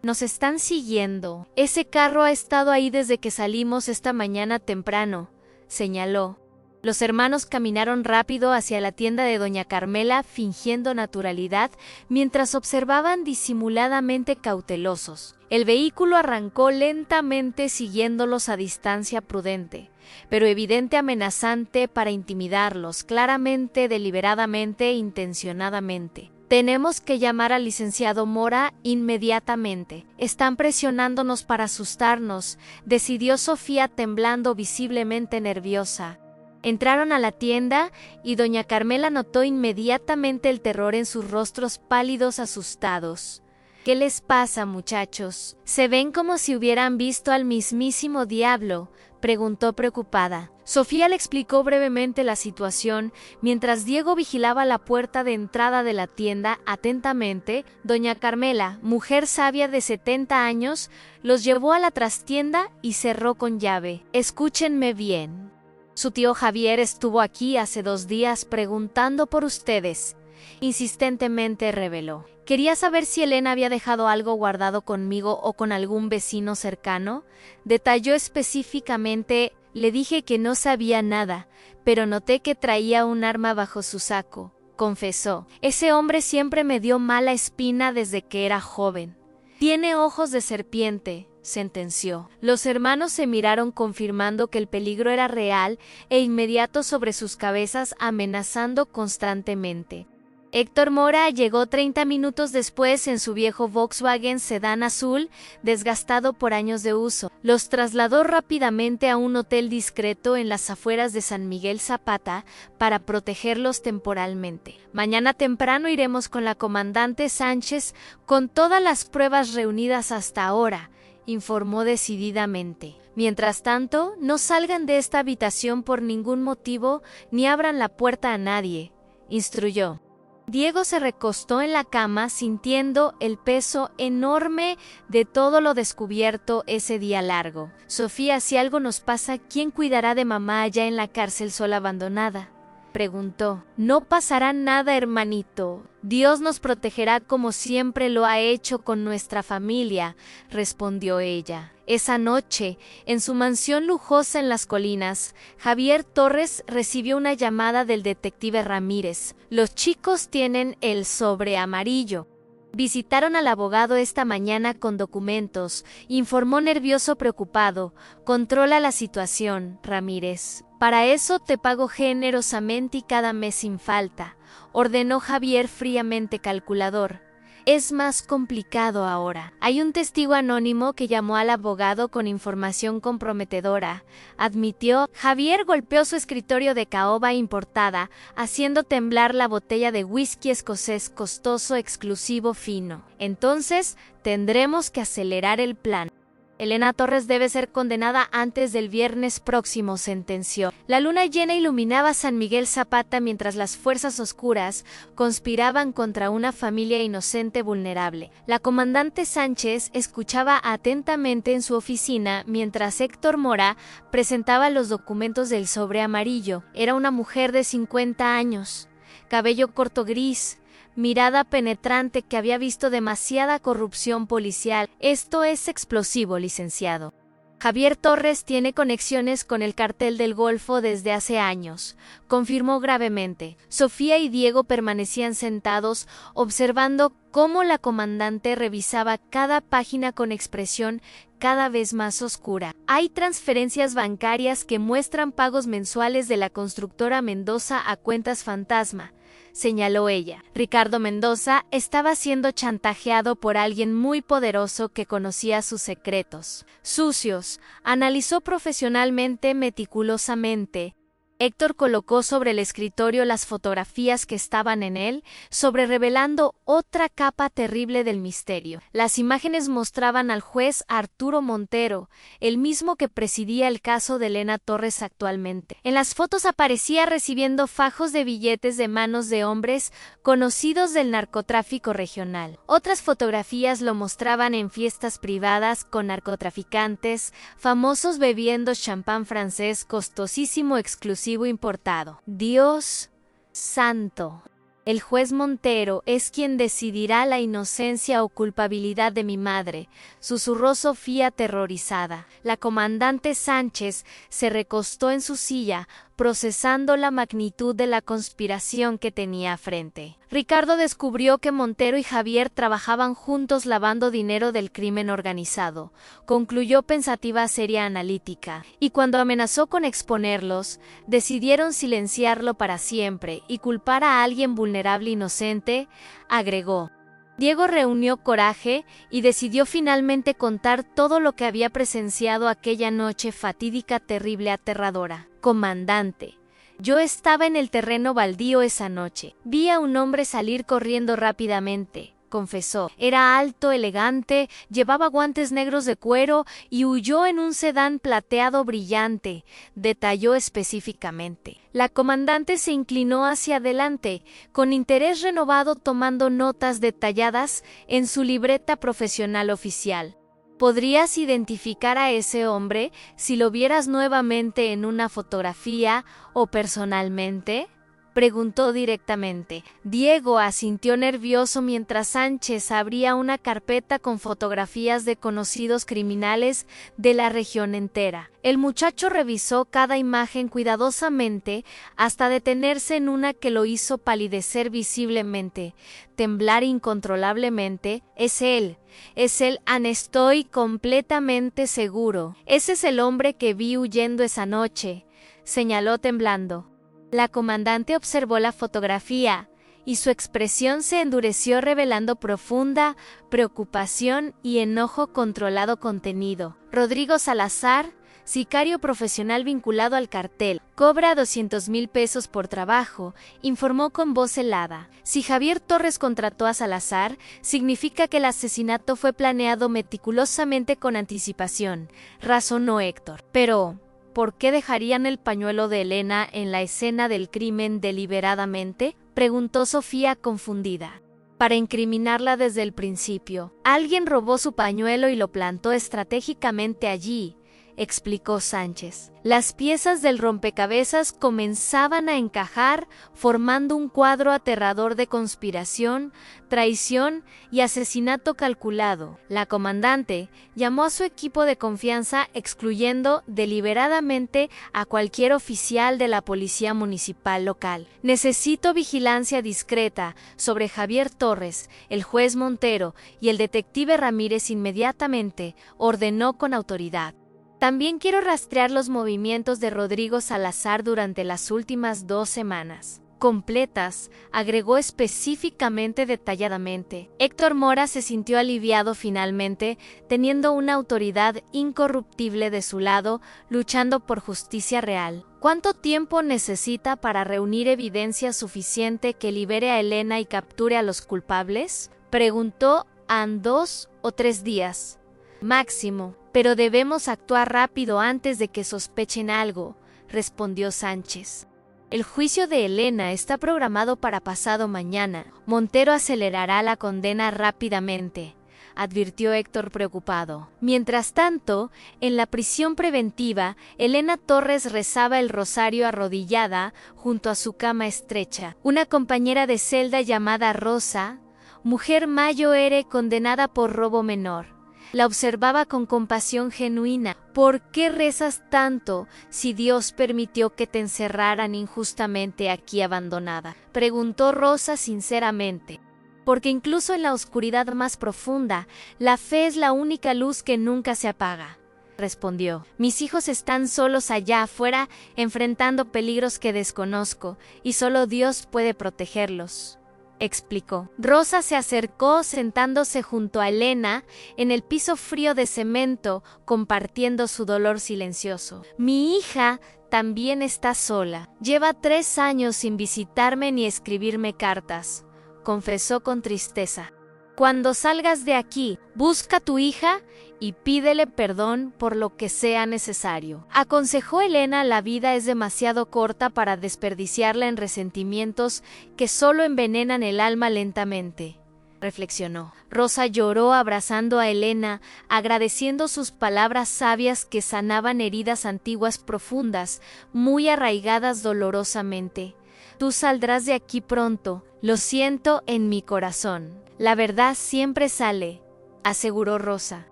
Speaker 1: nos están siguiendo. Ese carro ha estado ahí desde que salimos esta mañana temprano, señaló. Los hermanos caminaron rápido hacia la tienda de doña Carmela fingiendo naturalidad mientras observaban disimuladamente cautelosos. El vehículo arrancó lentamente siguiéndolos a distancia prudente. pero evidente amenazante para intimidarlos, claramente, deliberadamente, intencionadamente. Tenemos que llamar al licenciado Mora inmediatamente. Están presionándonos para asustarnos, decidió Sofía temblando visiblemente nerviosa. Entraron a la tienda y doña Carmela notó inmediatamente el terror en sus rostros pálidos asustados. ¿Qué les pasa, muchachos? ¿Se ven como si hubieran visto al mismísimo diablo?, preguntó preocupada. Sofía le explicó brevemente la situación, mientras Diego vigilaba la puerta de entrada de la tienda atentamente. Doña Carmela, mujer sabia de 70 años, los llevó a la trastienda y cerró con llave. Escúchenme bien. Su tío Javier estuvo aquí hace 2 días preguntando por ustedes. Insistentemente reveló. Quería saber si Elena había dejado algo guardado conmigo o con algún vecino cercano. Detalló específicamente. Le dije que no sabía nada, pero noté que traía un arma bajo su saco, confesó. Ese hombre siempre me dio mala espina desde que era joven. Tiene ojos de serpiente, sentenció. Los hermanos se miraron confirmando que el peligro era real e inmediato sobre sus cabezas, amenazando constantemente. Héctor Mora llegó 30 minutos después en su viejo Volkswagen sedán azul, desgastado por años de uso. Los trasladó rápidamente a un hotel discreto en las afueras de San Miguel Zapata para protegerlos temporalmente. Mañana temprano iremos con la comandante Sánchez con todas las pruebas reunidas hasta ahora, informó decididamente. Mientras tanto, no salgan de esta habitación por ningún motivo ni abran la puerta a nadie, instruyó. Diego se recostó en la cama sintiendo el peso enorme de todo lo descubierto ese día largo. Sofía, si algo nos pasa, ¿quién cuidará de mamá allá en la cárcel sola abandonada?, preguntó. No pasará nada, hermanito. Dios nos protegerá como siempre lo ha hecho con nuestra familia, respondió ella. Esa noche, en su mansión lujosa en las colinas, Javier Torres recibió una llamada del detective Ramírez. Los chicos tienen el sobre amarillo. Visitaron al abogado esta mañana con documentos, informó nervioso preocupado. Controla la situación, Ramírez. Para eso te pago generosamente y cada mes sin falta, ordenó Javier fríamente calculador. Es más complicado ahora. Hay un testigo anónimo que llamó al abogado con información comprometedora, admitió. Javier golpeó su escritorio de caoba importada, haciendo temblar la botella de whisky escocés costoso, exclusivo, fino. Entonces, tendremos que acelerar el plan. Elena Torres debe ser condenada antes del viernes próximo, sentenció. La luna llena iluminaba San Miguel Zapata mientras las fuerzas oscuras conspiraban contra una familia inocente vulnerable. La comandante Sánchez escuchaba atentamente en su oficina mientras Héctor Mora presentaba los documentos del sobre amarillo. Era una mujer de 50 años, cabello corto gris, mirada penetrante, que había visto demasiada corrupción policial. Esto es explosivo, licenciado. Javier Torres tiene conexiones con el cartel del Golfo desde hace años, confirmó gravemente. Sofía y Diego permanecían sentados, observando cómo la comandante revisaba cada página con expresión cada vez más oscura. Hay transferencias bancarias que muestran pagos mensuales de la constructora Mendoza a cuentas fantasma, señaló ella. Ricardo Mendoza estaba siendo chantajeado por alguien muy poderoso que conocía sus secretos sucios, analizó profesionalmente, meticulosamente. Héctor colocó sobre el escritorio las fotografías que estaban en él, revelando otra capa terrible del misterio. Las imágenes mostraban al juez Arturo Montero, el mismo que presidía el caso de Elena Torres actualmente. En las fotos aparecía recibiendo fajos de billetes de manos de hombres conocidos del narcotráfico regional. Otras fotografías lo mostraban en fiestas privadas con narcotraficantes, famosos bebiendo champán francés costosísimo, exclusivo, importado. Dios santo. El juez Montero es quien decidirá la inocencia o culpabilidad de mi madre, susurró Sofía aterrorizada. La comandante Sánchez se recostó en su silla, procesando la magnitud de la conspiración que tenía frente. Ricardo descubrió que Montero y Javier trabajaban juntos lavando dinero del crimen organizado, concluyó pensativa seria analítica, y cuando amenazó con exponerlos, decidieron silenciarlo para siempre y culpar a alguien vulnerable e inocente, agregó. Diego reunió coraje y decidió finalmente contar todo lo que había presenciado aquella noche fatídica, terrible, aterradora. Comandante, yo estaba en el terreno baldío esa noche. Vi a un hombre salir corriendo rápidamente, confesó. Era alto, elegante, llevaba guantes negros de cuero y huyó en un sedán plateado brillante, detalló específicamente. La comandante se inclinó hacia adelante, con interés renovado tomando notas detalladas en su libreta profesional oficial. ¿Podrías identificar a ese hombre si lo vieras nuevamente en una fotografía o personalmente?, preguntó directamente. Diego asintió nervioso mientras Sánchez abría una carpeta con fotografías de conocidos criminales de la región entera. El muchacho revisó cada imagen cuidadosamente hasta detenerse en una que lo hizo palidecer visiblemente, temblar incontrolablemente. Es él, estoy completamente seguro. Ese es el hombre que vi huyendo esa noche, señaló temblando. La comandante observó la fotografía y su expresión se endureció revelando profunda preocupación y enojo controlado contenido. Rodrigo Salazar, sicario profesional vinculado al cartel, cobra 200,000 pesos por trabajo, informó con voz helada. Si Javier Torres contrató a Salazar, significa que el asesinato fue planeado meticulosamente con anticipación, razonó Héctor. Pero ¿por qué dejarían el pañuelo de Elena en la escena del crimen deliberadamente?, preguntó Sofía confundida. Para incriminarla desde el principio. Alguien robó su pañuelo y lo plantó estratégicamente allí, explicó Sánchez. Las piezas del rompecabezas comenzaban a encajar, formando un cuadro aterrador de conspiración, traición y asesinato calculado. La comandante llamó a su equipo de confianza, excluyendo deliberadamente a cualquier oficial de la policía municipal local. Necesito vigilancia discreta sobre Javier Torres, el juez Montero y el detective Ramírez inmediatamente, ordenó con autoridad. También quiero rastrear los movimientos de Rodrigo Salazar durante las últimas 2 semanas. Completas, agregó específicamente detalladamente. Héctor Mora se sintió aliviado finalmente, teniendo una autoridad incorruptible de su lado, luchando por justicia real. ¿Cuánto tiempo necesita para reunir evidencia suficiente que libere a Elena y capture a los culpables?, preguntó. ¿En 2 o 3 días? Máximo, pero debemos actuar rápido antes de que sospechen algo, respondió Sánchez. El juicio de Elena está programado para pasado mañana. Montero acelerará la condena rápidamente, advirtió Héctor preocupado. Mientras tanto, en la prisión preventiva, Elena Torres rezaba el rosario arrodillada junto a su cama estrecha. Una compañera de celda llamada Rosa, mujer mayor, condenada por robo menor, la observaba con compasión genuina. ¿Por qué rezas tanto si Dios permitió que te encerraran injustamente aquí abandonada?, preguntó Rosa sinceramente. Porque incluso en la oscuridad más profunda, la fe es la única luz que nunca se apaga, respondió. Mis hijos están solos allá afuera, enfrentando peligros que desconozco, y solo Dios puede protegerlos, explicó. Rosa se acercó sentándose junto a Elena en el piso frío de cemento, compartiendo su dolor silencioso. Mi hija también está sola. Lleva 3 años sin visitarme ni escribirme cartas, confesó con tristeza. Cuando salgas de aquí, busca a tu hija y pídele perdón por lo que sea necesario, aconsejó Elena. La vida es demasiado corta para desperdiciarla en resentimientos que solo envenenan el alma lentamente, reflexionó. Rosa lloró abrazando a Elena, agradeciendo sus palabras sabias que sanaban heridas antiguas profundas, muy arraigadas dolorosamente. Tú saldrás de aquí pronto, lo siento en mi corazón. La verdad siempre sale, aseguró Rosa.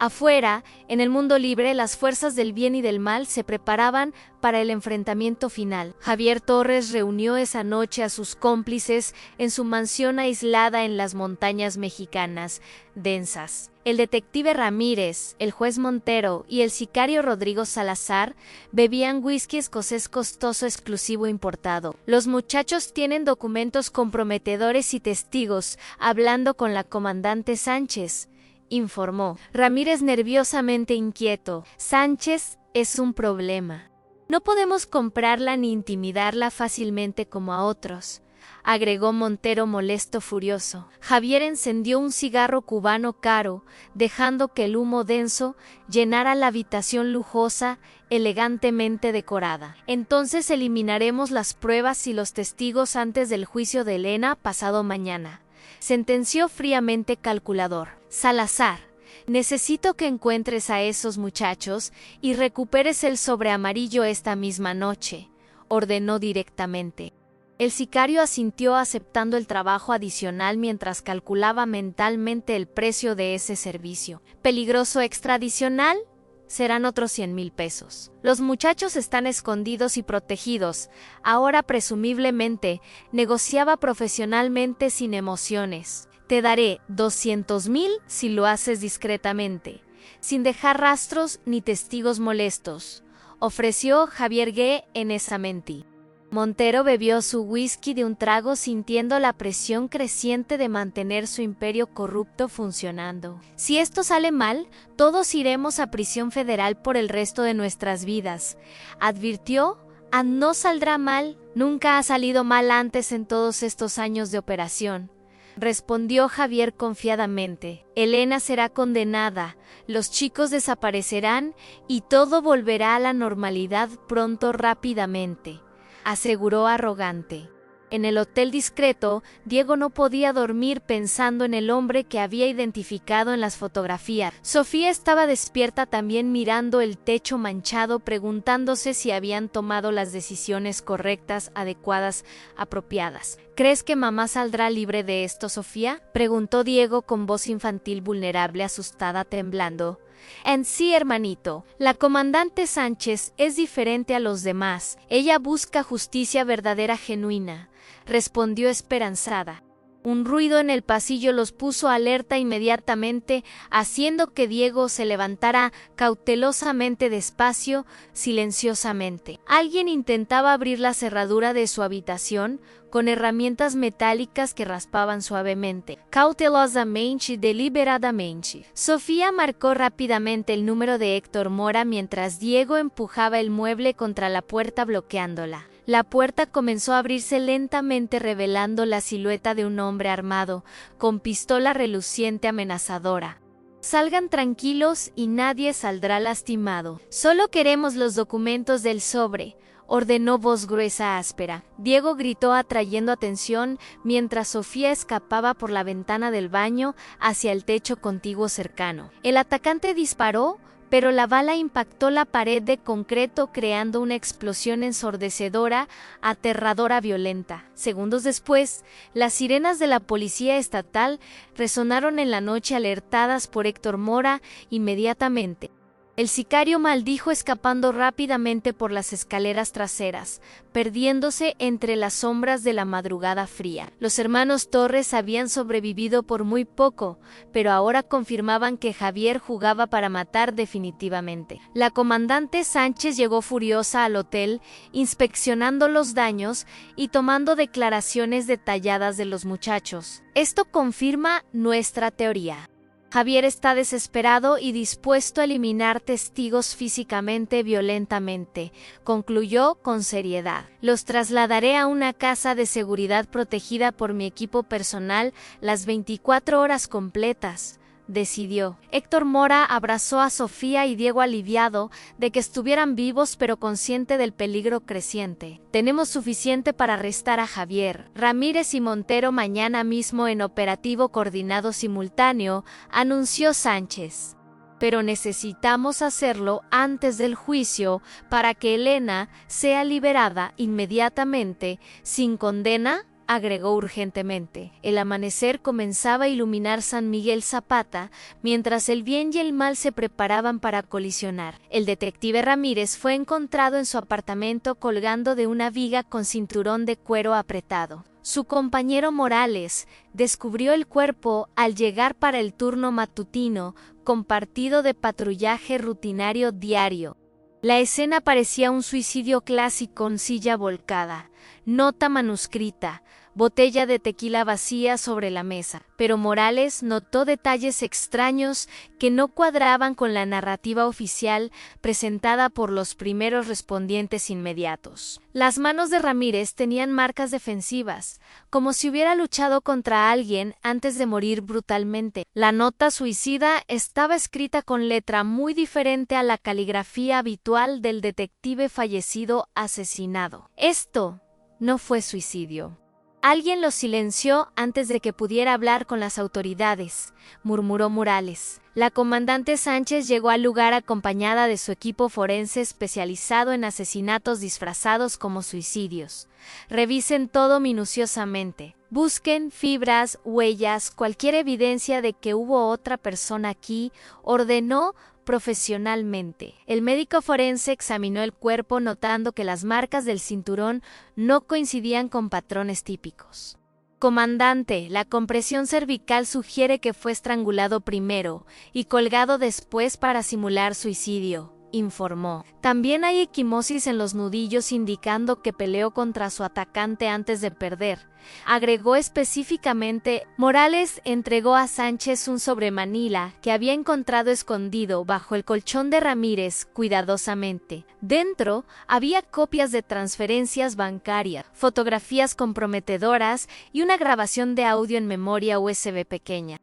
Speaker 1: Afuera, en el mundo libre, las fuerzas del bien y del mal se preparaban para el enfrentamiento final. Javier Torres reunió esa noche a sus cómplices en su mansión aislada en las montañas mexicanas, densas. El detective Ramírez, el juez Montero y el sicario Rodrigo Salazar bebían whisky escocés costoso exclusivo importado. Los muchachos tienen documentos comprometedores y testigos, hablando con la comandante Sánchez, informó. Ramírez nerviosamente inquieto. Sánchez es un problema. No podemos comprarla ni intimidarla fácilmente como a otros, agregó Montero molesto furioso. Javier encendió un cigarro cubano caro, dejando que el humo denso llenara la habitación lujosa, elegantemente decorada. Entonces eliminaremos las pruebas y los testigos antes del juicio de Elena pasado mañana, sentenció fríamente calculador. Salazar, necesito que encuentres a esos muchachos y recuperes el sobre amarillo esta misma noche, ordenó directamente. El sicario asintió aceptando el trabajo adicional mientras calculaba mentalmente el precio de ese servicio. ¿Peligroso extradicional? Serán otros 100,000 pesos. Los muchachos están escondidos y protegidos. Ahora presumiblemente negociaba profesionalmente sin emociones. Te daré 200,000 si lo haces discretamente, sin dejar rastros ni testigos molestos, ofreció Javier Gué en esa mentí. Montero bebió su whisky de un trago sintiendo la presión creciente de mantener su imperio corrupto funcionando. Si esto sale mal, todos iremos a prisión federal por el resto de nuestras vidas, advirtió. No saldrá mal, nunca ha salido mal antes en todos estos años de operación, respondió Javier confiadamente. Elena será condenada, los chicos desaparecerán y todo volverá a la normalidad pronto rápidamente, aseguró arrogante. En el hotel discreto, Diego no podía dormir pensando en el hombre que había identificado en las fotografías. Sofía estaba despierta también mirando el techo manchado, preguntándose si habían tomado las decisiones correctas, adecuadas, apropiadas. ¿Crees que mamá saldrá libre de esto, Sofía?, preguntó Diego con voz infantil vulnerable, asustada, temblando. En sí, hermanito, la comandante Sánchez es diferente a los demás. Ella busca justicia verdadera, genuina, respondió esperanzada. Un ruido en el pasillo los puso alerta inmediatamente, haciendo que Diego se levantara cautelosamente, despacio, silenciosamente. Alguien intentaba abrir la cerradura de su habitación con herramientas metálicas que raspaban suavemente, cautelosamente y deliberadamente. Sofía marcó rápidamente el número de Héctor Mora mientras Diego empujaba el mueble contra la puerta bloqueándola. La puerta comenzó a abrirse lentamente, revelando la silueta de un hombre armado, con pistola reluciente amenazadora. Salgan tranquilos y nadie saldrá lastimado. Solo queremos los documentos del sobre, ordenó voz gruesa áspera. Diego gritó atrayendo atención mientras Sofía escapaba por la ventana del baño hacia el techo contiguo cercano. El atacante disparó, pero la bala impactó la pared de concreto creando una explosión ensordecedora, aterradora, violenta. Segundos después, las sirenas de la policía estatal resonaron en la noche, alertadas por Héctor Mora inmediatamente. El sicario maldijo escapando rápidamente por las escaleras traseras, perdiéndose entre las sombras de la madrugada fría. Los hermanos Torres habían sobrevivido por muy poco, pero ahora confirmaban que Javier jugaba para matar definitivamente. La comandante Sánchez llegó furiosa al hotel, inspeccionando los daños y tomando declaraciones detalladas de los muchachos. Esto confirma nuestra teoría. Javier está desesperado y dispuesto a eliminar testigos físicamente, violentamente, concluyó con seriedad. Los trasladaré a una casa de seguridad protegida por mi equipo personal las 24 horas completas, decidió. Héctor Mora abrazó a Sofía y Diego, aliviado de que estuvieran vivos pero consciente del peligro creciente. Tenemos suficiente para arrestar a Javier, Ramírez y Montero mañana mismo en operativo coordinado simultáneo, anunció Sánchez. Pero necesitamos hacerlo antes del juicio para que Elena sea liberada inmediatamente, sin condena, agregó urgentemente. El amanecer comenzaba a iluminar San Miguel Zapata, mientras el bien y el mal se preparaban para colisionar. El detective Ramírez fue encontrado en su apartamento colgando de una viga con cinturón de cuero apretado. Su compañero Morales descubrió el cuerpo al llegar para el turno matutino, compartido de patrullaje rutinario diario. La escena parecía un suicidio clásico con silla volcada, nota manuscrita, botella de tequila vacía sobre la mesa, pero Morales notó detalles extraños que no cuadraban con la narrativa oficial presentada por los primeros respondientes inmediatos. Las manos de Ramírez tenían marcas defensivas, como si hubiera luchado contra alguien antes de morir brutalmente. La nota suicida estaba escrita con letra muy diferente a la caligrafía habitual del detective fallecido asesinado. Esto no fue suicidio. Alguien lo silenció antes de que pudiera hablar con las autoridades, murmuró Morales. La comandante Sánchez llegó al lugar acompañada de su equipo forense especializado en asesinatos disfrazados como suicidios. Revisen todo minuciosamente. Busquen fibras, huellas, cualquier evidencia de que hubo otra persona aquí, ordenó profesionalmente. El médico forense examinó el cuerpo notando que las marcas del cinturón no coincidían con patrones típicos. Comandante, la compresión cervical sugiere que fue estrangulado primero y colgado después para simular suicidio, informó. También hay equimosis en los nudillos indicando que peleó contra su atacante antes de perder. Agregó específicamente, Morales entregó a Sánchez un sobremanila que había encontrado escondido bajo el colchón de Ramírez cuidadosamente. Dentro había copias de transferencias bancarias, fotografías comprometedoras y una grabación de audio en memoria USB pequeña.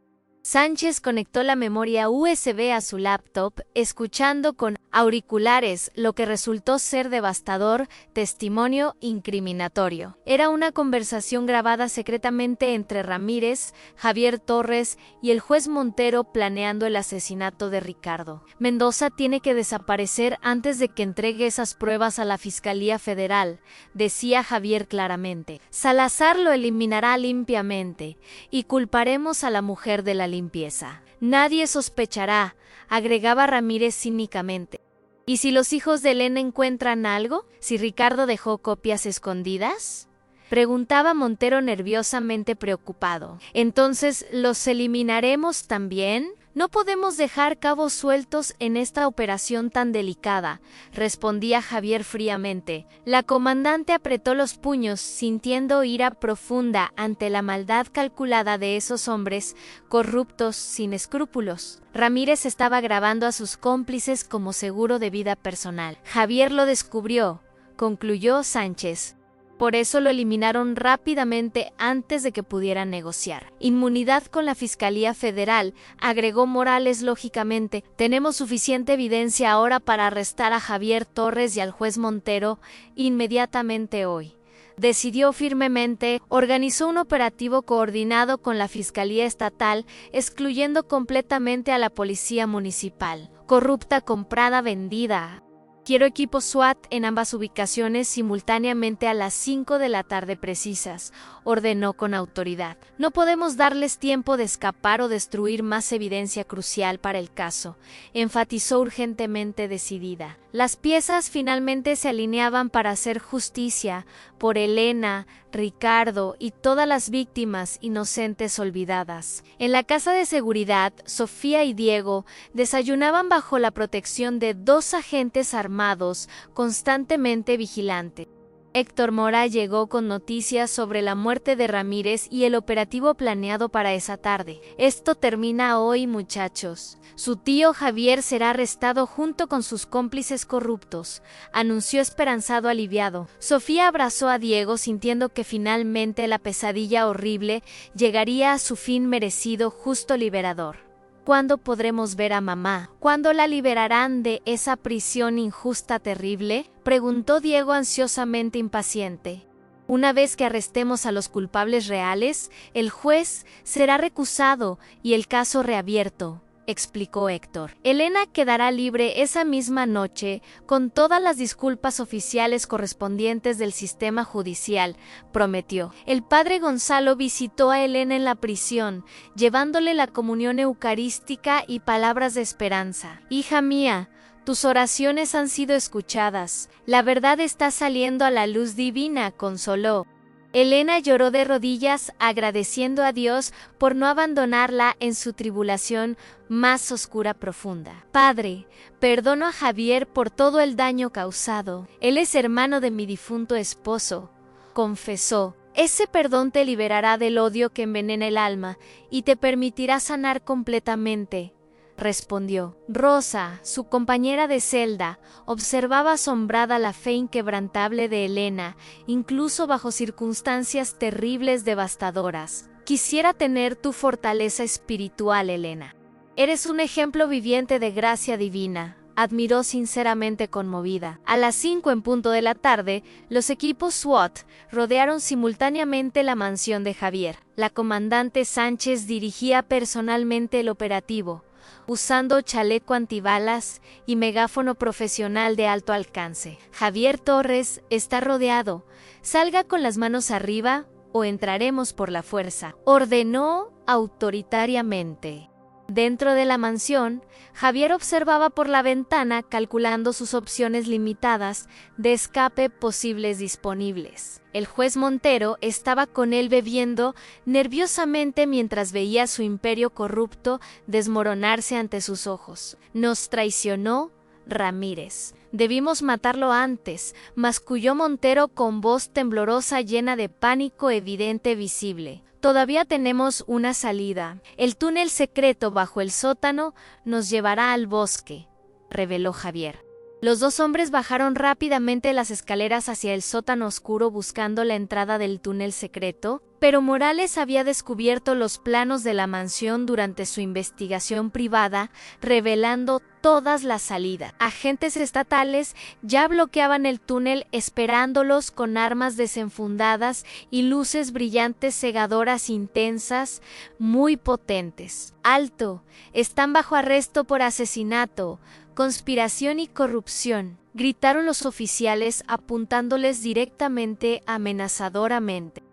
Speaker 1: Sánchez conectó la memoria USB a su laptop, escuchando con auriculares lo que resultó ser devastador testimonio incriminatorio. Era una conversación grabada secretamente entre Ramírez, Javier Torres y el juez Montero planeando el asesinato de Ricardo. Mendoza tiene que desaparecer antes de que entregue esas pruebas a la Fiscalía Federal, decía Javier claramente. Salazar lo eliminará limpiamente y culparemos a la mujer de la limpieza. Nadie sospechará, agregaba Ramírez cínicamente. ¿Y si los hijos de Elena encuentran algo? ¿Si Ricardo dejó copias escondidas? Preguntaba Montero nerviosamente preocupado. ¿Entonces los eliminaremos también? No podemos dejar cabos sueltos en esta operación tan delicada, respondía Javier fríamente. La comandante apretó los puños, sintiendo ira profunda ante la maldad calculada de esos hombres corruptos sin escrúpulos. Ramírez estaba grabando a sus cómplices como seguro de vida personal. Javier lo descubrió, concluyó Sánchez. Por eso lo eliminaron rápidamente antes de que pudieran negociar. Inmunidad con la Fiscalía Federal, agregó Morales lógicamente. Tenemos suficiente evidencia ahora para arrestar a Javier Torres y al juez Montero inmediatamente hoy. Decidió firmemente, organizó un operativo coordinado con la Fiscalía Estatal, excluyendo completamente a la Policía Municipal. Corrupta, comprada, vendida. Quiero equipo SWAT en ambas ubicaciones simultáneamente a las 5 de la tarde precisas, ordenó con autoridad. No podemos darles tiempo de escapar o destruir más evidencia crucial para el caso, enfatizó urgentemente decidida. Las piezas finalmente se alineaban para hacer justicia por Elena, Ricardo y todas las víctimas inocentes olvidadas. En la casa de seguridad, Sofía y Diego desayunaban bajo la protección de 2 agentes armados constantemente vigilantes. Héctor Mora llegó con noticias sobre la muerte de Ramírez y el operativo planeado para esa tarde. Esto termina hoy, muchachos. Su tío Javier será arrestado junto con sus cómplices corruptos, anunció esperanzado aliviado. Sofía abrazó a Diego sintiendo que finalmente la pesadilla horrible llegaría a su fin merecido, justo liberador. ¿Cuándo podremos ver a mamá? ¿Cuándo la liberarán de esa prisión injusta terrible? Preguntó Diego ansiosamente impaciente. Una vez que arrestemos a los culpables reales, el juez será recusado y el caso reabierto, explicó Héctor. Elena quedará libre esa misma noche, con todas las disculpas oficiales correspondientes del sistema judicial, prometió. El padre Gonzalo visitó a Elena en la prisión, llevándole la comunión eucarística y palabras de esperanza. Hija mía, tus oraciones han sido escuchadas. La verdad está saliendo a la luz divina, consoló. Elena lloró de rodillas agradeciendo a Dios por no abandonarla en su tribulación más oscura profunda. Padre, perdono a Javier por todo el daño causado. Él es hermano de mi difunto esposo, confesó. Ese perdón te liberará del odio que envenena el alma y te permitirá sanar completamente, respondió. Rosa, su compañera de celda, observaba asombrada la fe inquebrantable de Elena, incluso bajo circunstancias terribles devastadoras. Quisiera tener tu fortaleza espiritual, Elena. Eres un ejemplo viviente de gracia divina, admiró sinceramente conmovida. A las 5 en punto de la tarde, los equipos SWAT rodearon simultáneamente la mansión de Javier. La comandante Sánchez dirigía personalmente el operativo, usando chaleco antibalas y megáfono profesional de alto alcance. Javier Torres está rodeado. Salga con las manos arriba o entraremos por la fuerza, ordenó autoritariamente. Dentro de la mansión, Javier observaba por la ventana calculando sus opciones limitadas de escape posibles disponibles. El juez Montero estaba con él bebiendo nerviosamente mientras veía su imperio corrupto desmoronarse ante sus ojos. Nos traicionó Ramírez. Debimos matarlo antes, masculló Montero con voz temblorosa llena de pánico evidente visible. Todavía tenemos una salida. El túnel secreto bajo el sótano nos llevará al bosque, reveló Javier. Los dos hombres bajaron rápidamente las escaleras hacia el sótano oscuro buscando la entrada del túnel secreto, pero Morales había descubierto los planos de la mansión durante su investigación privada, revelando todas las salidas. Agentes estatales ya bloqueaban el túnel esperándolos con armas desenfundadas y luces brillantes cegadoras intensas, muy potentes. ¡Alto! Están bajo arresto por asesinato, conspiración y corrupción, gritaron los oficiales apuntándoles directamente amenazadoramente.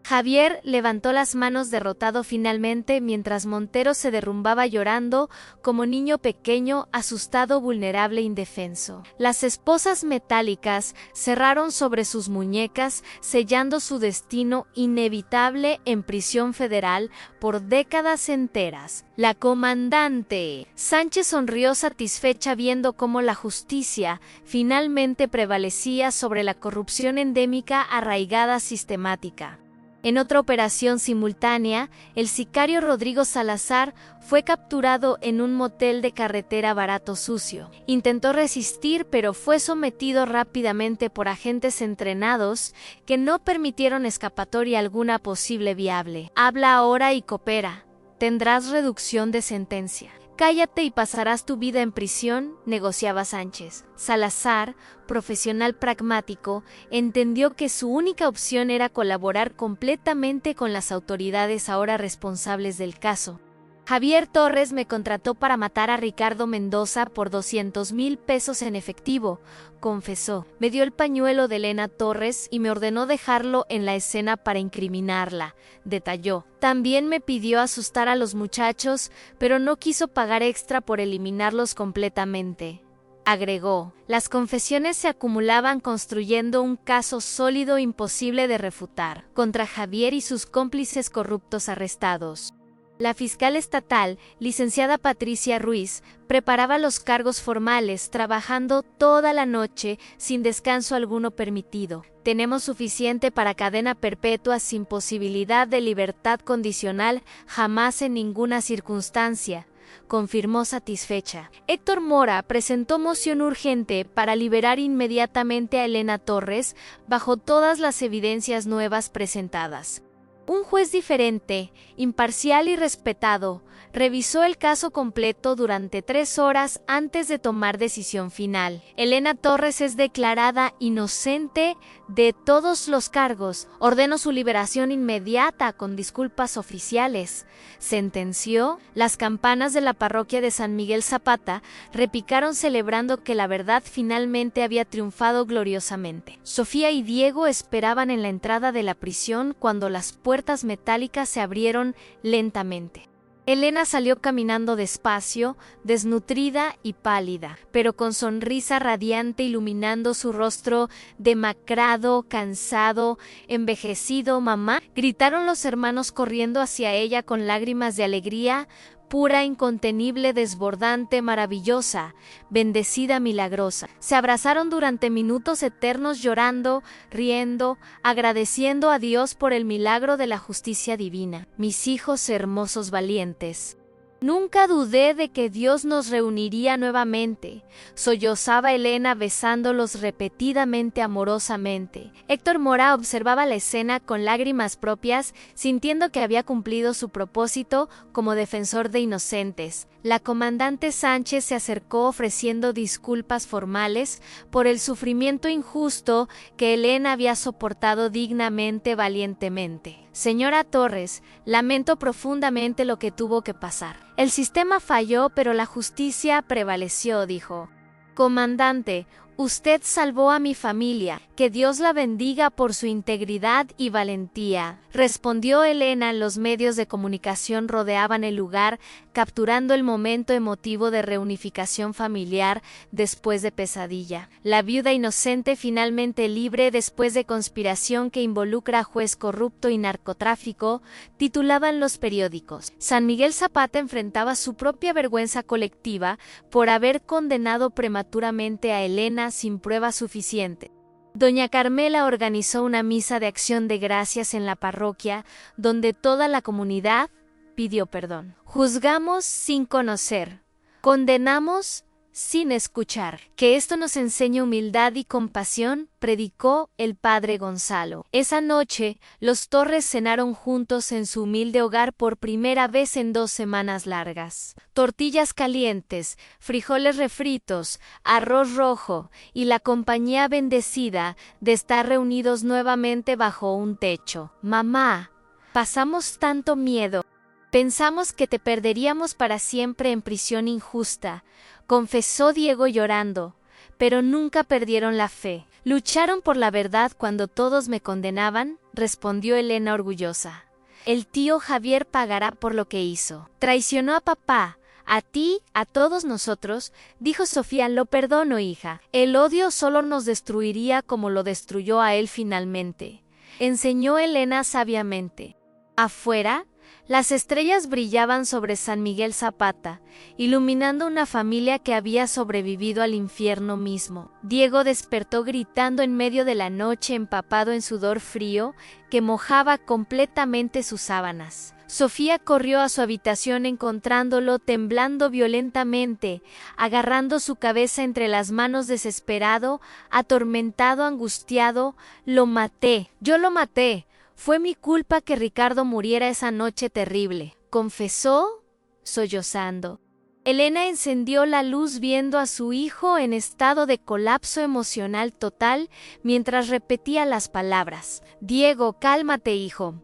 Speaker 1: Javier levantó las manos derrotado finalmente mientras Montero se derrumbaba llorando como niño pequeño, asustado, vulnerable, indefenso. Las esposas metálicas cerraron sobre sus muñecas, sellando su destino inevitable en prisión federal por décadas enteras. La comandante Sánchez sonrió satisfecha viendo cómo la justicia finalmente prevalecía sobre la corrupción endémica arraigada sistemática. En otra operación simultánea, el sicario Rodrigo Salazar fue capturado en un motel de carretera barato sucio. Intentó resistir, pero fue sometido rápidamente por agentes entrenados que no permitieron escapatoria alguna posible viable. Habla ahora y coopera. Tendrás reducción de sentencia. Cállate y pasarás tu vida en prisión, negociaba Sánchez. Salazar, profesional pragmático, entendió que su única opción era colaborar completamente con las autoridades ahora responsables del caso. Javier Torres me contrató para matar a Ricardo Mendoza por 200,000 pesos en efectivo, confesó. Me dio el pañuelo de Elena Torres y me ordenó dejarlo en la escena para incriminarla, detalló. También me pidió asustar a los muchachos, pero no quiso pagar extra por eliminarlos completamente. Agregó, las confesiones se acumulaban construyendo un caso sólido imposible de refutar, contra Javier y sus cómplices corruptos arrestados. La fiscal estatal, licenciada Patricia Ruiz, preparaba los cargos formales, trabajando toda la noche sin descanso alguno permitido. Tenemos suficiente para cadena perpetua sin posibilidad de libertad condicional jamás en ninguna circunstancia, confirmó satisfecha. Héctor Mora presentó moción urgente para liberar inmediatamente a Elena Torres bajo todas las evidencias nuevas presentadas. Un juez diferente, imparcial y respetado, revisó el caso completo durante 3 horas antes de tomar decisión final. Elena Torres es declarada inocente de todos los cargos. Ordenó su liberación inmediata con disculpas oficiales. Sentenció. Las campanas de la parroquia de San Miguel Zapata repicaron celebrando que la verdad finalmente había triunfado gloriosamente. Sofía y Diego esperaban en la entrada de la prisión cuando las puertas metálicas se abrieron lentamente. Elena salió caminando despacio, desnutrida y pálida, pero con sonrisa radiante iluminando su rostro demacrado, cansado, envejecido. «¡Mamá!», gritaron los hermanos corriendo hacia ella con lágrimas de alegría, pura, incontenible, desbordante, maravillosa, bendecida, milagrosa. Se abrazaron durante minutos eternos llorando, riendo, agradeciendo a Dios por el milagro de la justicia divina. «Mis hijos hermosos valientes. Nunca dudé de que Dios nos reuniría nuevamente», sollozaba Elena besándolos repetidamente amorosamente. Héctor Mora observaba la escena con lágrimas propias, sintiendo que había cumplido su propósito como defensor de inocentes. La comandante Sánchez se acercó ofreciendo disculpas formales por el sufrimiento injusto que Elena había soportado dignamente, valientemente. «Señora Torres, lamento profundamente lo que tuvo que pasar. El sistema falló, pero la justicia prevaleció», dijo. «Comandante, usted salvó a mi familia. Que Dios la bendiga por su integridad y valentía», respondió Elena. Los medios de comunicación rodeaban el lugar, capturando el momento emotivo de reunificación familiar después de pesadilla. «La viuda inocente finalmente libre después de conspiración que involucra a juez corrupto y narcotráfico», titulaban los periódicos. San Miguel Zapata enfrentaba su propia vergüenza colectiva por haber condenado prematuramente a Elena sin pruebas suficientes. Doña Carmela organizó una misa de acción de gracias en la parroquia, donde toda la comunidad pidió perdón. «Juzgamos sin conocer, condenamos sin escuchar. Que esto nos enseñe humildad y compasión», predicó el padre Gonzalo. Esa noche, los Torres cenaron juntos en su humilde hogar por primera vez en 2 semanas largas. Tortillas calientes, frijoles refritos, arroz rojo y la compañía bendecida de estar reunidos nuevamente bajo un techo. «Mamá, pasamos tanto miedo. Pensamos que te perderíamos para siempre en prisión injusta», confesó Diego llorando, «pero nunca perdieron la fe. Lucharon por la verdad cuando todos me condenaban», respondió Elena orgullosa. «El tío Javier pagará por lo que hizo. Traicionó a papá, a ti, a todos nosotros», dijo Sofía. «Lo perdono, hija. El odio solo nos destruiría como lo destruyó a él finalmente», enseñó Elena sabiamente. Afuera, las estrellas brillaban sobre San Miguel Zapata, iluminando una familia que había sobrevivido al infierno mismo. Diego despertó gritando en medio de la noche, empapado en sudor frío que mojaba completamente sus sábanas. Sofía corrió a su habitación encontrándolo temblando violentamente, agarrando su cabeza entre las manos desesperado, atormentado, angustiado. «Lo maté, yo lo maté. Fue mi culpa que Ricardo muriera esa noche terrible», confesó, sollozando. Elena encendió la luz viendo a su hijo en estado de colapso emocional total mientras repetía las palabras. «Diego, cálmate, hijo.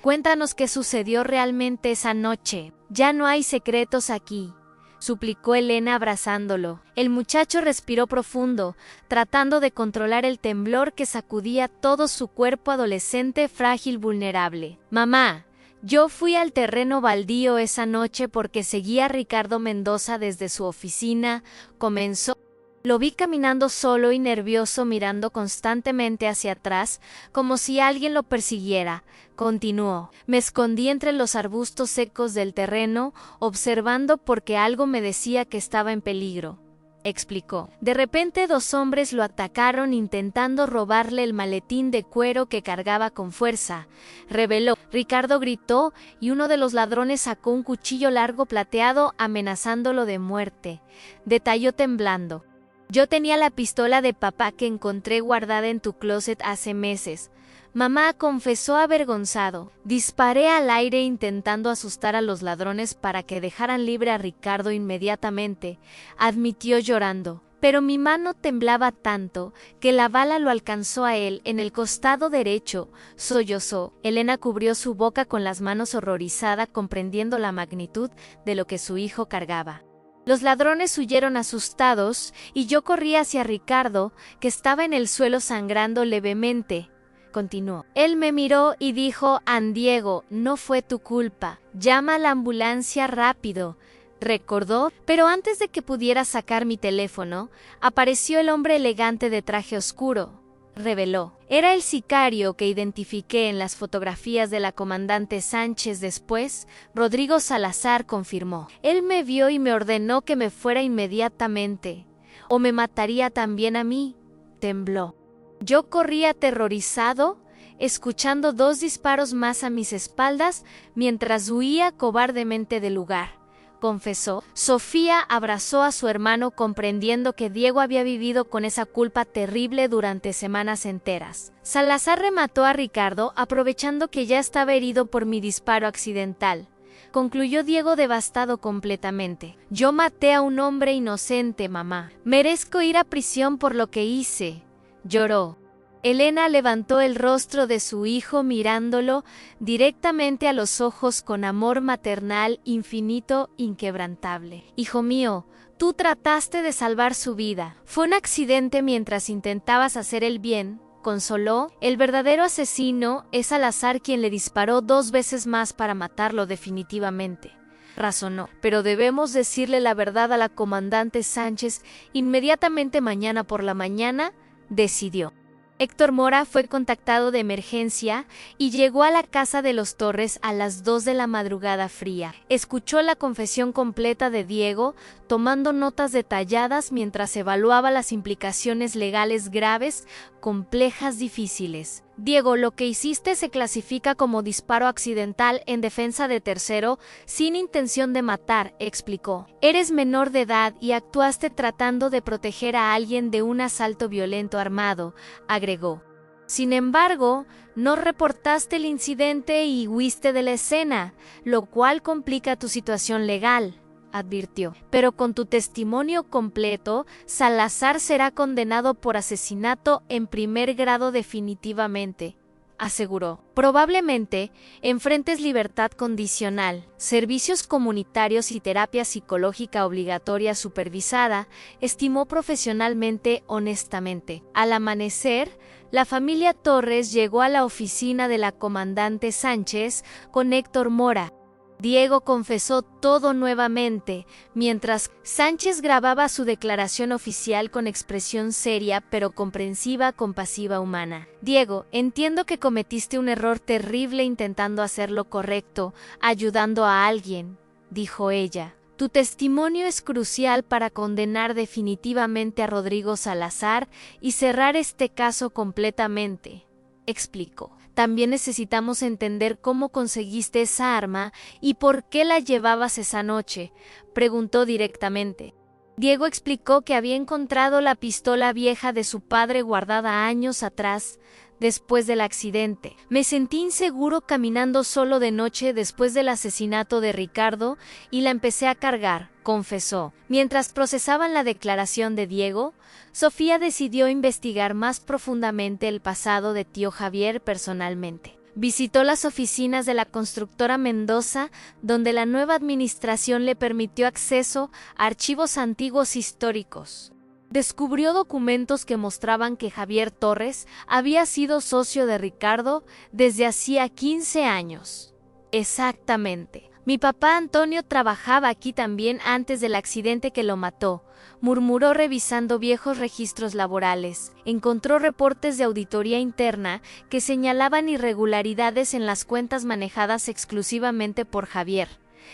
Speaker 1: Cuéntanos qué sucedió realmente esa noche. Ya no hay secretos aquí», suplicó Elena abrazándolo. El muchacho respiró profundo, tratando de controlar el temblor que sacudía todo su cuerpo adolescente, frágil, vulnerable. «Mamá, yo fui al terreno baldío esa noche porque seguía a Ricardo Mendoza desde su oficina», comenzó. «Lo vi caminando solo y nervioso, mirando constantemente hacia atrás, como si alguien lo persiguiera», continuó. «Me escondí entre los arbustos secos del terreno, observando porque algo me decía que estaba en peligro», explicó. «De repente 2 hombres lo atacaron intentando robarle el maletín de cuero que cargaba con fuerza», reveló. Ricardo gritó y uno de los ladrones sacó un cuchillo largo plateado amenazándolo de muerte. Detalló temblando. «Yo tenía la pistola de papá que encontré guardada en tu closet hace meses. Mamá, confesó avergonzado. Disparé al aire intentando asustar a los ladrones para que dejaran libre a Ricardo inmediatamente, admitió llorando. Pero mi mano temblaba tanto que la bala lo alcanzó a él en el costado derecho, sollozó. Elena cubrió su boca con las manos horrorizada, comprendiendo la magnitud de lo que su hijo cargaba. Los ladrones huyeron asustados y yo corrí hacia Ricardo, que estaba en el suelo sangrando levemente. Continuó. Él me miró y dijo: Diego, no fue tu culpa. Llama a la ambulancia rápido. Recordó, pero antes de que pudiera sacar mi teléfono, apareció el hombre elegante de traje oscuro. Reveló. Era el sicario que identifiqué en las fotografías de la comandante Sánchez. Después, Rodrigo Salazar confirmó. Él me vio y me ordenó que me fuera inmediatamente, o me mataría también a mí. Tembló. Yo corrí aterrorizado, escuchando 2 disparos más a mis espaldas mientras huía cobardemente del lugar. Confesó. Sofía abrazó a su hermano, comprendiendo que Diego había vivido con esa culpa terrible durante semanas enteras. Salazar remató a Ricardo, aprovechando que ya estaba herido por mi disparo accidental. Concluyó Diego devastado completamente. Yo maté a un hombre inocente, mamá. Merezco ir a prisión por lo que hice. Lloró. Elena levantó el rostro de su hijo mirándolo directamente a los ojos con amor maternal infinito, inquebrantable. Hijo mío, tú trataste de salvar su vida. Fue un accidente mientras intentabas hacer el bien, consoló. El verdadero asesino es Salazar, quien le disparó 2 veces más para matarlo definitivamente. Razonó. Pero debemos decirle la verdad a la comandante Sánchez inmediatamente mañana por la mañana, decidió. Héctor Mora fue contactado de emergencia y llegó a la casa de los Torres a las 2 de la madrugada fría. Escuchó la confesión completa de Diego, tomando notas detalladas mientras evaluaba las implicaciones legales graves, complejas, difíciles. Diego, lo que hiciste se clasifica como disparo accidental en defensa de tercero, sin intención de matar, explicó. Eres menor de edad y actuaste tratando de proteger a alguien de un asalto violento armado, agregó. Sin embargo, no reportaste el incidente y huiste de la escena, lo cual complica tu situación legal, advirtió. Pero con tu testimonio completo, Salazar será condenado por asesinato en primer grado definitivamente, aseguró. Probablemente enfrentes libertad condicional, servicios comunitarios y terapia psicológica obligatoria supervisada, estimó profesionalmente, honestamente. Al amanecer, la familia Torres llegó a la oficina de la comandante Sánchez con Héctor Mora. Diego confesó todo nuevamente, mientras Sánchez grababa su declaración oficial con expresión seria pero comprensiva, compasiva, humana. Diego, entiendo que cometiste un error terrible intentando hacer lo correcto, ayudando a alguien, dijo ella. Tu testimonio es crucial para condenar definitivamente a Rodrigo Salazar y cerrar este caso completamente, explicó. También necesitamos entender cómo conseguiste esa arma y por qué la llevabas esa noche, preguntó directamente. Diego explicó que había encontrado la pistola vieja de su padre guardada años atrás, después del accidente. Me sentí inseguro caminando solo de noche después del asesinato de Ricardo y la empecé a cargar, confesó. Mientras procesaban la declaración de Diego, Sofía decidió investigar más profundamente el pasado de tío Javier personalmente. Visitó las oficinas de la constructora Mendoza, donde la nueva administración le permitió acceso a archivos antiguos históricos. Descubrió documentos que mostraban que Javier Torres había sido socio de Ricardo desde hacía 15 años. Exactamente. Mi papá Antonio trabajaba aquí también antes del accidente que lo mató, murmuró revisando viejos registros laborales. Encontró reportes de auditoría interna que señalaban irregularidades en las cuentas manejadas exclusivamente por Javier.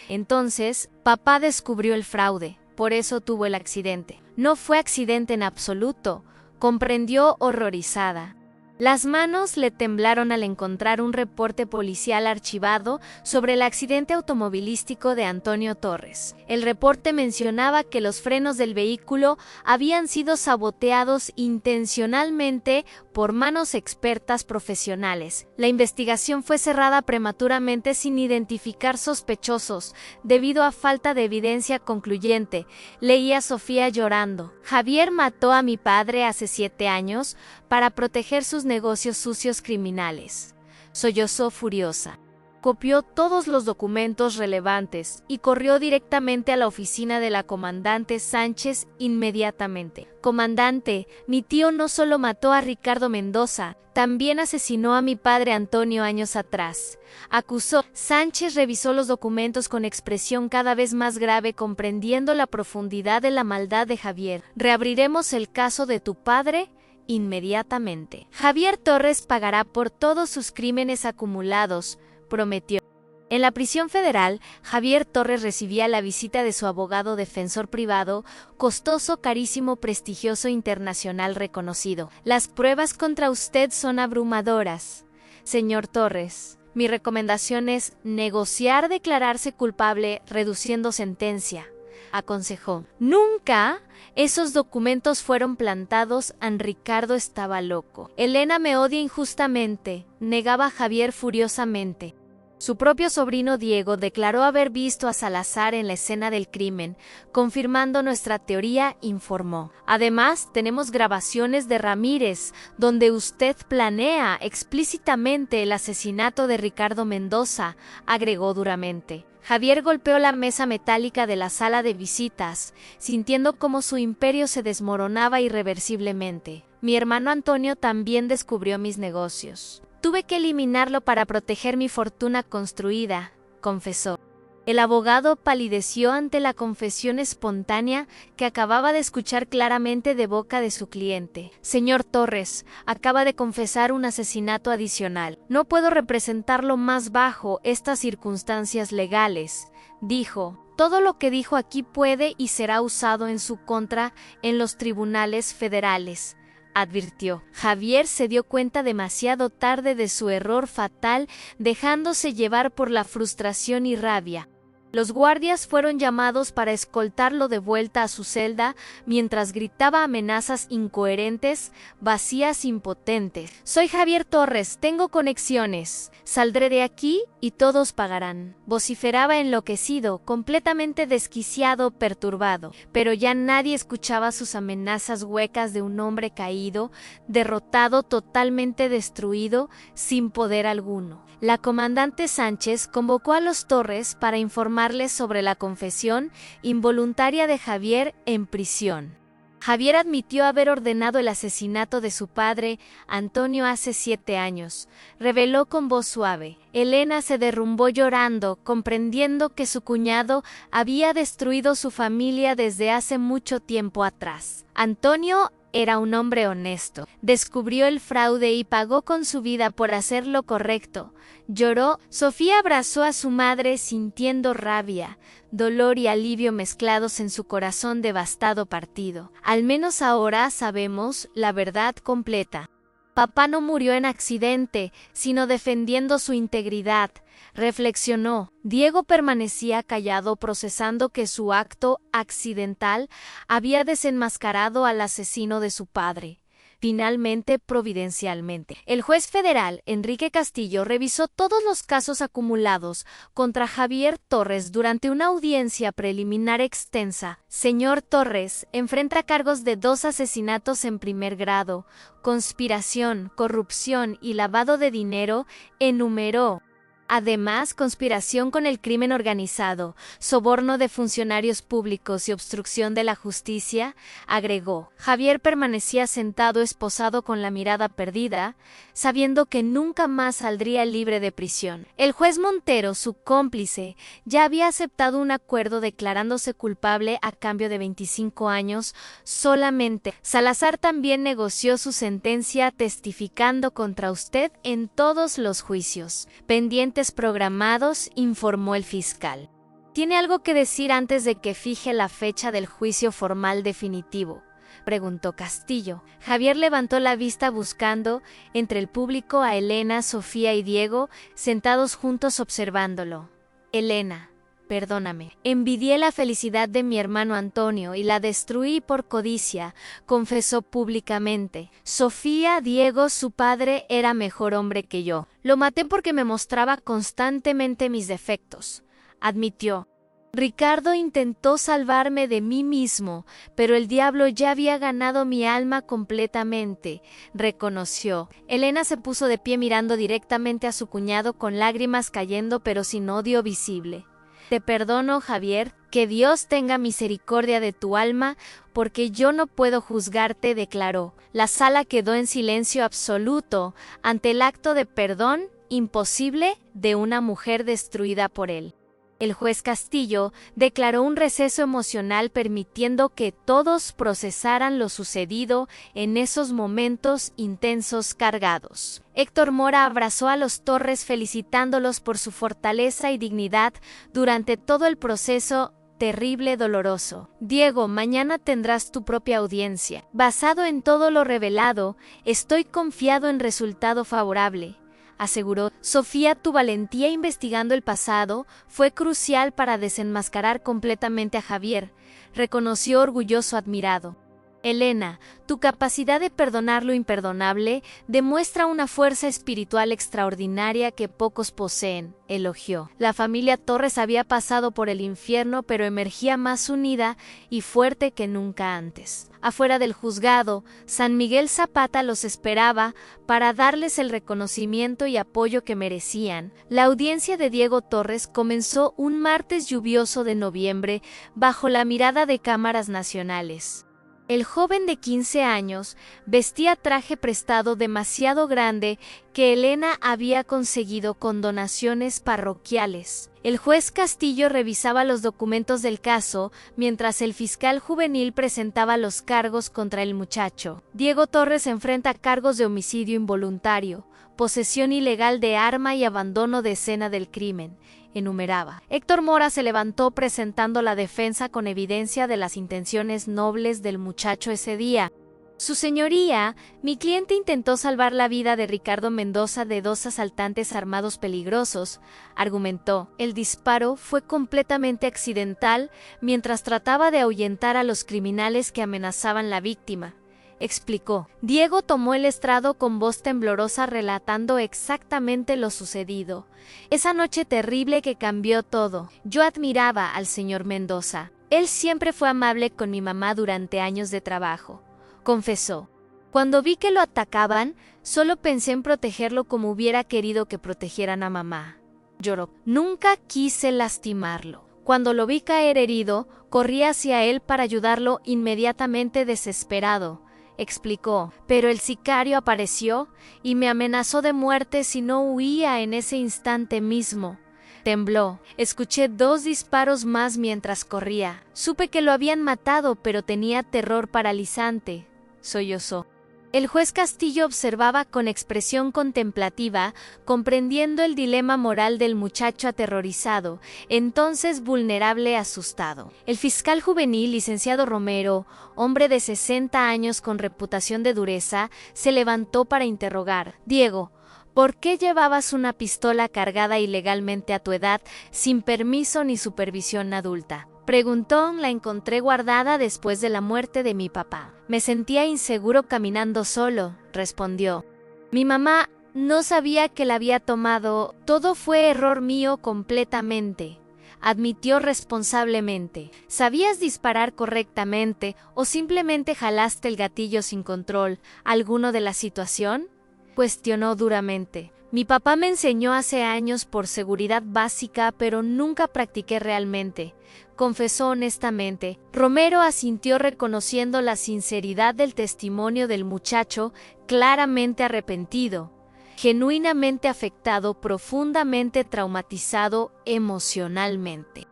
Speaker 1: Entonces, papá descubrió el fraude, por eso tuvo el accidente. No fue accidente en absoluto, comprendió horrorizada. Las manos le temblaron al encontrar un reporte policial archivado sobre el accidente automovilístico de Antonio Torres. El reporte mencionaba que los frenos del vehículo habían sido saboteados intencionalmente por manos expertas profesionales. La investigación fue cerrada prematuramente sin identificar sospechosos, debido a falta de evidencia concluyente, leía Sofía llorando. Javier mató a mi padre hace 7 años para proteger sus negocios sucios criminales. Sollozó furiosa. Copió todos los documentos relevantes y corrió directamente a la oficina de la comandante Sánchez inmediatamente. Comandante, mi tío no solo mató a Ricardo Mendoza, también asesinó a mi padre Antonio años atrás. Acusó. Sánchez revisó los documentos con expresión cada vez más grave, comprendiendo la profundidad de la maldad de Javier. Reabriremos el caso de tu padre inmediatamente. Javier Torres pagará por todos sus crímenes acumulados, prometió. En la prisión federal, Javier Torres recibía la visita de su abogado defensor privado, costoso, carísimo, prestigioso, internacional reconocido. Las pruebas contra usted son abrumadoras, señor Torres. Mi recomendación es negociar declararse culpable reduciendo sentencia, aconsejó. Nunca esos documentos fueron plantados. Ricardo estaba loco. Elena me odia injustamente, negaba Javier furiosamente. Su propio sobrino Diego declaró haber visto a Salazar en la escena del crimen, confirmando nuestra teoría, informó. Además, tenemos grabaciones de Ramírez, donde usted planea explícitamente el asesinato de Ricardo Mendoza, agregó duramente. Javier golpeó la mesa metálica de la sala de visitas, sintiendo cómo su imperio se desmoronaba irreversiblemente. Mi hermano Antonio también descubrió mis negocios. Tuve que eliminarlo para proteger mi fortuna construida, confesó. El abogado palideció ante la confesión espontánea que acababa de escuchar claramente de boca de su cliente. Señor Torres, acaba de confesar un asesinato adicional. No puedo representarlo más bajo estas circunstancias legales, dijo. Todo lo que dijo aquí puede y será usado en su contra en los tribunales federales, advirtió. Javier se dio cuenta demasiado tarde de su error fatal, dejándose llevar por la frustración y rabia. Los guardias fueron llamados para escoltarlo de vuelta a su celda mientras gritaba amenazas incoherentes, vacías, impotentes. Soy Javier Torres, tengo conexiones. Saldré de aquí y todos pagarán. Vociferaba enloquecido, completamente desquiciado, perturbado. Pero ya nadie escuchaba sus amenazas huecas de un hombre caído, derrotado, totalmente destruido, sin poder alguno. La comandante Sánchez convocó a los Torres para informarles sobre la confesión involuntaria de Javier en prisión. Javier admitió haber ordenado el asesinato de su padre, Antonio, hace 7 años. Reveló con voz suave. Elena se derrumbó llorando, comprendiendo que su cuñado había destruido su familia desde hace mucho tiempo atrás. Antonio era un hombre honesto. Descubrió el fraude y pagó con su vida por hacer lo correcto. Lloró. Sofía abrazó a su madre sintiendo rabia, dolor y alivio mezclados en su corazón devastado partido. Al menos ahora sabemos la verdad completa. Papá no murió en accidente, sino defendiendo su integridad, reflexionó. Diego permanecía callado, procesando que su acto accidental había desenmascarado al asesino de su padre. Finalmente, providencialmente, el juez federal Enrique Castillo revisó todos los casos acumulados contra Javier Torres durante una audiencia preliminar extensa. Señor Torres enfrenta cargos de 2 asesinatos en primer grado, conspiración, corrupción y lavado de dinero, enumeró. Además, conspiración con el crimen organizado, soborno de funcionarios públicos y obstrucción de la justicia, agregó. Javier permanecía sentado, esposado, con la mirada perdida, sabiendo que nunca más saldría libre de prisión. El juez Montero, su cómplice, ya había aceptado un acuerdo declarándose culpable a cambio de 25 años solamente. Salazar también negoció su sentencia testificando contra usted en todos los juicios pendientes programados, informó el fiscal. ¿Tiene algo que decir antes de que fije la fecha del juicio formal definitivo?, preguntó Castillo. Javier levantó la vista buscando entre el público a Elena, Sofía y Diego, sentados juntos observándolo. Elena, perdóname. Envidié la felicidad de mi hermano Antonio y la destruí por codicia, confesó públicamente. Sofía, Diego, su padre, era mejor hombre que yo. Lo maté porque me mostraba constantemente mis defectos, admitió. Ricardo intentó salvarme de mí mismo, pero el diablo ya había ganado mi alma completamente, reconoció. Elena se puso de pie mirando directamente a su cuñado con lágrimas cayendo pero sin odio visible. Te perdono, Javier, que Dios tenga misericordia de tu alma, porque yo no puedo juzgarte, declaró. La sala quedó en silencio absoluto ante el acto de perdón imposible de una mujer destruida por él. El juez Castillo declaró un receso emocional permitiendo que todos procesaran lo sucedido en esos momentos intensos cargados. Héctor Mora abrazó a los Torres felicitándolos por su fortaleza y dignidad durante todo el proceso terrible, doloroso. Diego, mañana tendrás tu propia audiencia. Basado en todo lo revelado, estoy confiado en resultado favorable, aseguró. Sofía, tu valentía investigando el pasado fue crucial para desenmascarar completamente a Javier, reconoció orgulloso admirado. Elena, tu capacidad de perdonar lo imperdonable demuestra una fuerza espiritual extraordinaria que pocos poseen, elogió. La familia Torres había pasado por el infierno, pero emergía más unida y fuerte que nunca antes. Afuera del juzgado, San Miguel Zapata los esperaba para darles el reconocimiento y apoyo que merecían. La audiencia de Diego Torres comenzó un martes lluvioso de noviembre bajo la mirada de cámaras nacionales. El joven de 15 años vestía traje prestado demasiado grande que Elena había conseguido con donaciones parroquiales. El juez Castillo revisaba los documentos del caso mientras el fiscal juvenil presentaba los cargos contra el muchacho. Diego Torres enfrenta cargos de homicidio involuntario, posesión ilegal de arma y abandono de escena del crimen, enumeraba. Héctor Mora se levantó presentando la defensa con evidencia de las intenciones nobles del muchacho ese día. Su señoría, mi cliente intentó salvar la vida de Ricardo Mendoza de dos asaltantes armados peligrosos, argumentó. El disparo fue completamente accidental mientras trataba de ahuyentar a los criminales que amenazaban la víctima, explicó. Diego tomó el estrado con voz temblorosa relatando exactamente lo sucedido. Esa noche terrible que cambió todo. Yo admiraba al señor Mendoza. Él siempre fue amable con mi mamá durante años de trabajo, confesó. Cuando vi que lo atacaban, solo pensé en protegerlo como hubiera querido que protegieran a mamá. Lloró. Nunca quise lastimarlo. Cuando lo vi caer herido, corrí hacia él para ayudarlo inmediatamente desesperado, explicó, pero el sicario apareció y me amenazó de muerte si no huía en ese instante mismo. Tembló. Escuché 2 disparos más mientras corría. Supe que lo habían matado, pero tenía terror paralizante, sollozó. El juez Castillo observaba con expresión contemplativa, comprendiendo el dilema moral del muchacho aterrorizado, entonces vulnerable, asustado. El fiscal juvenil, licenciado Romero, hombre de 60 años con reputación de dureza, se levantó para interrogar. Diego, ¿por qué llevabas una pistola cargada ilegalmente a tu edad, sin permiso ni supervisión adulta? Preguntó. La encontré guardada después de la muerte de mi papá. Me sentía inseguro caminando solo, respondió. Mi mamá no sabía que la había tomado. Todo fue error mío completamente, admitió responsablemente. ¿Sabías disparar correctamente o simplemente jalaste el gatillo sin control alguno de la situación? Cuestionó duramente. Mi papá me enseñó hace años por seguridad básica, pero nunca practiqué realmente, confesó honestamente. Romero asintió reconociendo la sinceridad del testimonio del muchacho, claramente arrepentido, genuinamente afectado, profundamente traumatizado emocionalmente.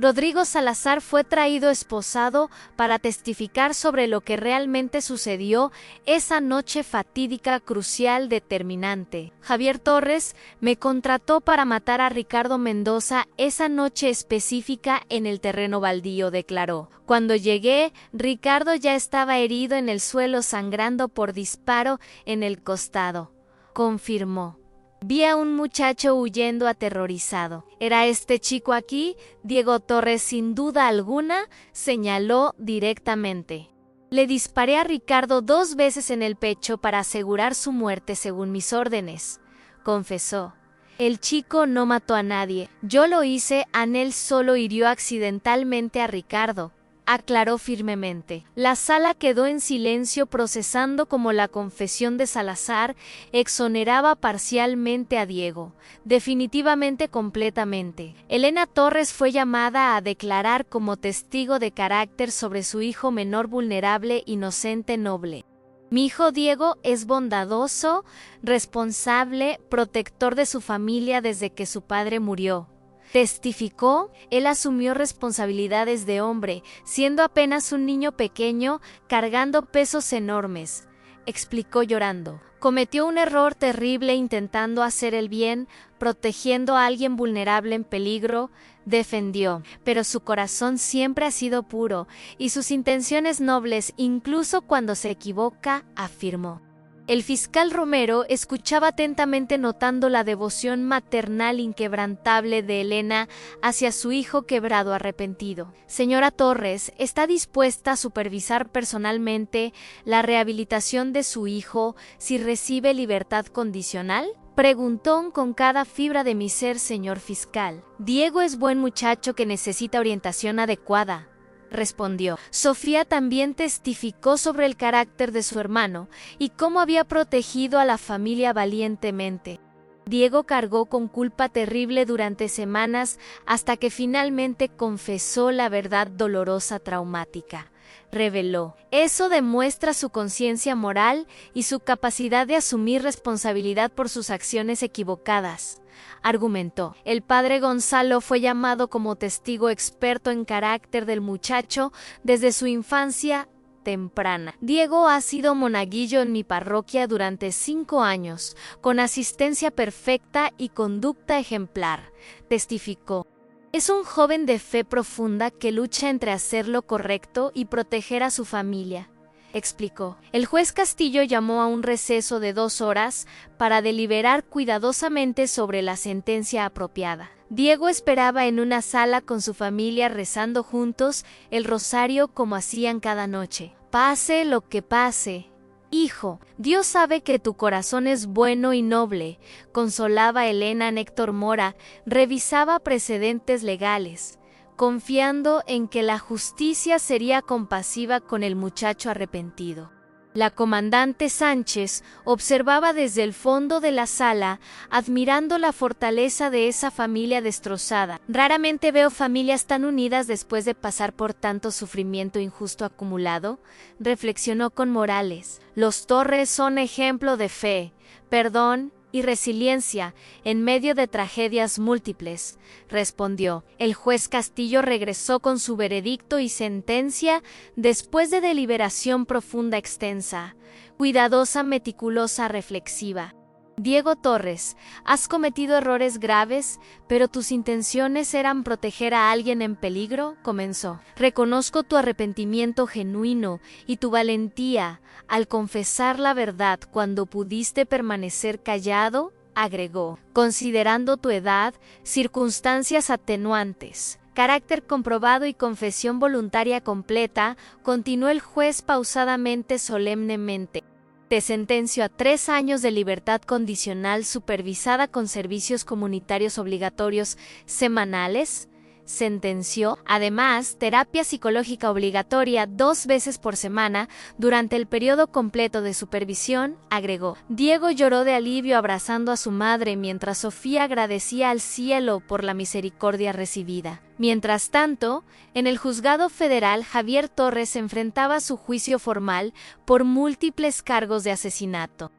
Speaker 1: Rodrigo Salazar fue traído esposado para testificar sobre lo que realmente sucedió esa noche fatídica, crucial, determinante. Javier Torres me contrató para matar a Ricardo Mendoza esa noche específica en el terreno baldío, declaró. Cuando llegué, Ricardo ya estaba herido en el suelo, sangrando por disparo en el costado, confirmó. Vi a un muchacho huyendo aterrorizado. ¿Era este chico aquí? Diego Torres, sin duda alguna, señaló directamente. Le disparé a Ricardo 2 veces en el pecho para asegurar su muerte según mis órdenes, confesó. El chico no mató a nadie. Yo lo hice, Anel solo hirió accidentalmente a Ricardo, aclaró firmemente. La sala quedó en silencio, procesando cómo la confesión de Salazar exoneraba parcialmente a Diego, definitivamente, completamente. Elena Torres fue llamada a declarar como testigo de carácter sobre su hijo menor vulnerable, inocente, noble. Mi hijo Diego es bondadoso, responsable, protector de su familia desde que su padre murió. Testificó, él asumió responsabilidades de hombre, siendo apenas un niño pequeño, cargando pesos enormes. Explicó llorando. Cometió un error terrible intentando hacer el bien, protegiendo a alguien vulnerable en peligro, defendió. Pero su corazón siempre ha sido puro, y sus intenciones nobles, incluso cuando se equivoca, afirmó. El fiscal Romero escuchaba atentamente, notando la devoción maternal inquebrantable de Elena hacia su hijo quebrado, arrepentido. Señora Torres, ¿está dispuesta a supervisar personalmente la rehabilitación de su hijo si recibe libertad condicional? Preguntó con cada fibra de mi ser, señor fiscal. Diego es buen muchacho que necesita orientación adecuada, respondió. Sofía también testificó sobre el carácter de su hermano y cómo había protegido a la familia valientemente. Diego cargó con culpa terrible durante semanas hasta que finalmente confesó la verdad dolorosa, traumática. Reveló. Eso demuestra su conciencia moral y su capacidad de asumir responsabilidad por sus acciones equivocadas, argumentó. El padre Gonzalo fue llamado como testigo experto en carácter del muchacho desde su infancia temprana. Diego ha sido monaguillo en mi parroquia durante 5 años, con asistencia perfecta y conducta ejemplar, testificó. Es un joven de fe profunda que lucha entre hacer lo correcto y proteger a su familia, explicó. El juez Castillo llamó a un receso de 2 horas para deliberar cuidadosamente sobre la sentencia apropiada. Diego esperaba en una sala con su familia, rezando juntos el rosario como hacían cada noche. Pase lo que pase, hijo, Dios sabe que tu corazón es bueno y noble, consolaba Elena. Héctor Mora revisaba precedentes legales, confiando en que la justicia sería compasiva con el muchacho arrepentido. La comandante Sánchez observaba desde el fondo de la sala, admirando la fortaleza de esa familia destrozada. Raramente veo familias tan unidas después de pasar por tanto sufrimiento injusto acumulado, reflexionó con Morales. Los Torres son ejemplo de fe, perdón y resiliencia en medio de tragedias múltiples, respondió. El juez Castillo regresó con su veredicto y sentencia después de deliberación profunda, extensa, cuidadosa, meticulosa, reflexiva. Diego Torres, has cometido errores graves, pero tus intenciones eran proteger a alguien en peligro, comenzó. Reconozco tu arrepentimiento genuino y tu valentía al confesar la verdad cuando pudiste permanecer callado, agregó. Considerando tu edad, circunstancias atenuantes, carácter comprobado y confesión voluntaria completa, continuó el juez pausadamente, solemnemente. Te sentencio a 3 años de libertad condicional supervisada con servicios comunitarios obligatorios semanales. Sentenció, además, terapia psicológica obligatoria 2 veces por semana durante el periodo completo de supervisión, agregó. Diego lloró de alivio abrazando a su madre mientras Sofía agradecía al cielo por la misericordia recibida. Mientras tanto, en el juzgado federal, Javier Torres enfrentaba su juicio formal por múltiples cargos de asesinato.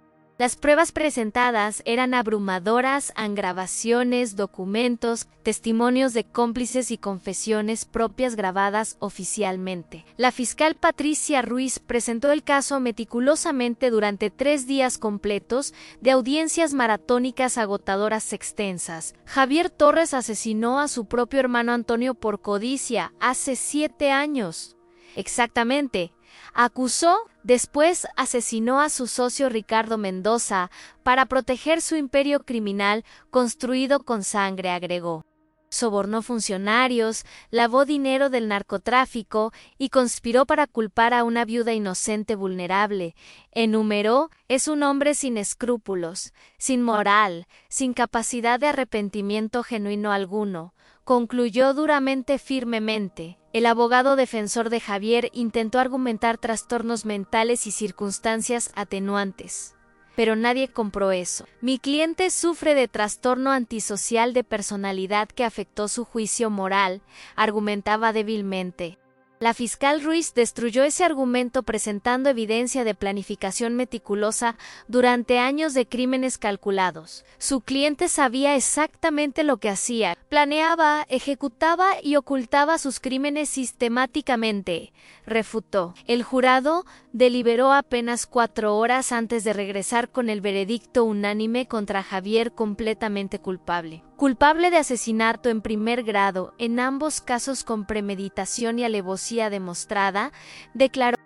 Speaker 1: Las pruebas presentadas eran abrumadoras, han grabaciones, documentos, testimonios de cómplices y confesiones propias grabadas oficialmente. La fiscal Patricia Ruiz presentó el caso meticulosamente durante 3 días completos de audiencias maratónicas agotadoras extensas. Javier Torres asesinó a su propio hermano Antonio por codicia hace 7 años. Exactamente. Acusó, después asesinó a su socio Ricardo Mendoza para proteger su imperio criminal construido con sangre, agregó. Sobornó funcionarios, lavó dinero del narcotráfico y conspiró para culpar a una viuda inocente vulnerable. Enumeró, es un hombre sin escrúpulos, sin moral, sin capacidad de arrepentimiento genuino alguno. Concluyó duramente firmemente. El abogado defensor de Javier intentó argumentar trastornos mentales y circunstancias atenuantes. Pero nadie compró eso. Mi cliente sufre de trastorno antisocial de personalidad que afectó su juicio moral, argumentaba débilmente. La fiscal Ruiz destruyó ese argumento presentando evidencia de planificación meticulosa durante años de crímenes calculados. Su cliente sabía exactamente lo que hacía, planeaba, ejecutaba y ocultaba sus crímenes sistemáticamente, refutó. El jurado deliberó apenas 4 horas antes de regresar con el veredicto unánime contra Javier completamente culpable. Culpable de asesinato en primer grado, en ambos casos con premeditación y alevosía demostrada, declaró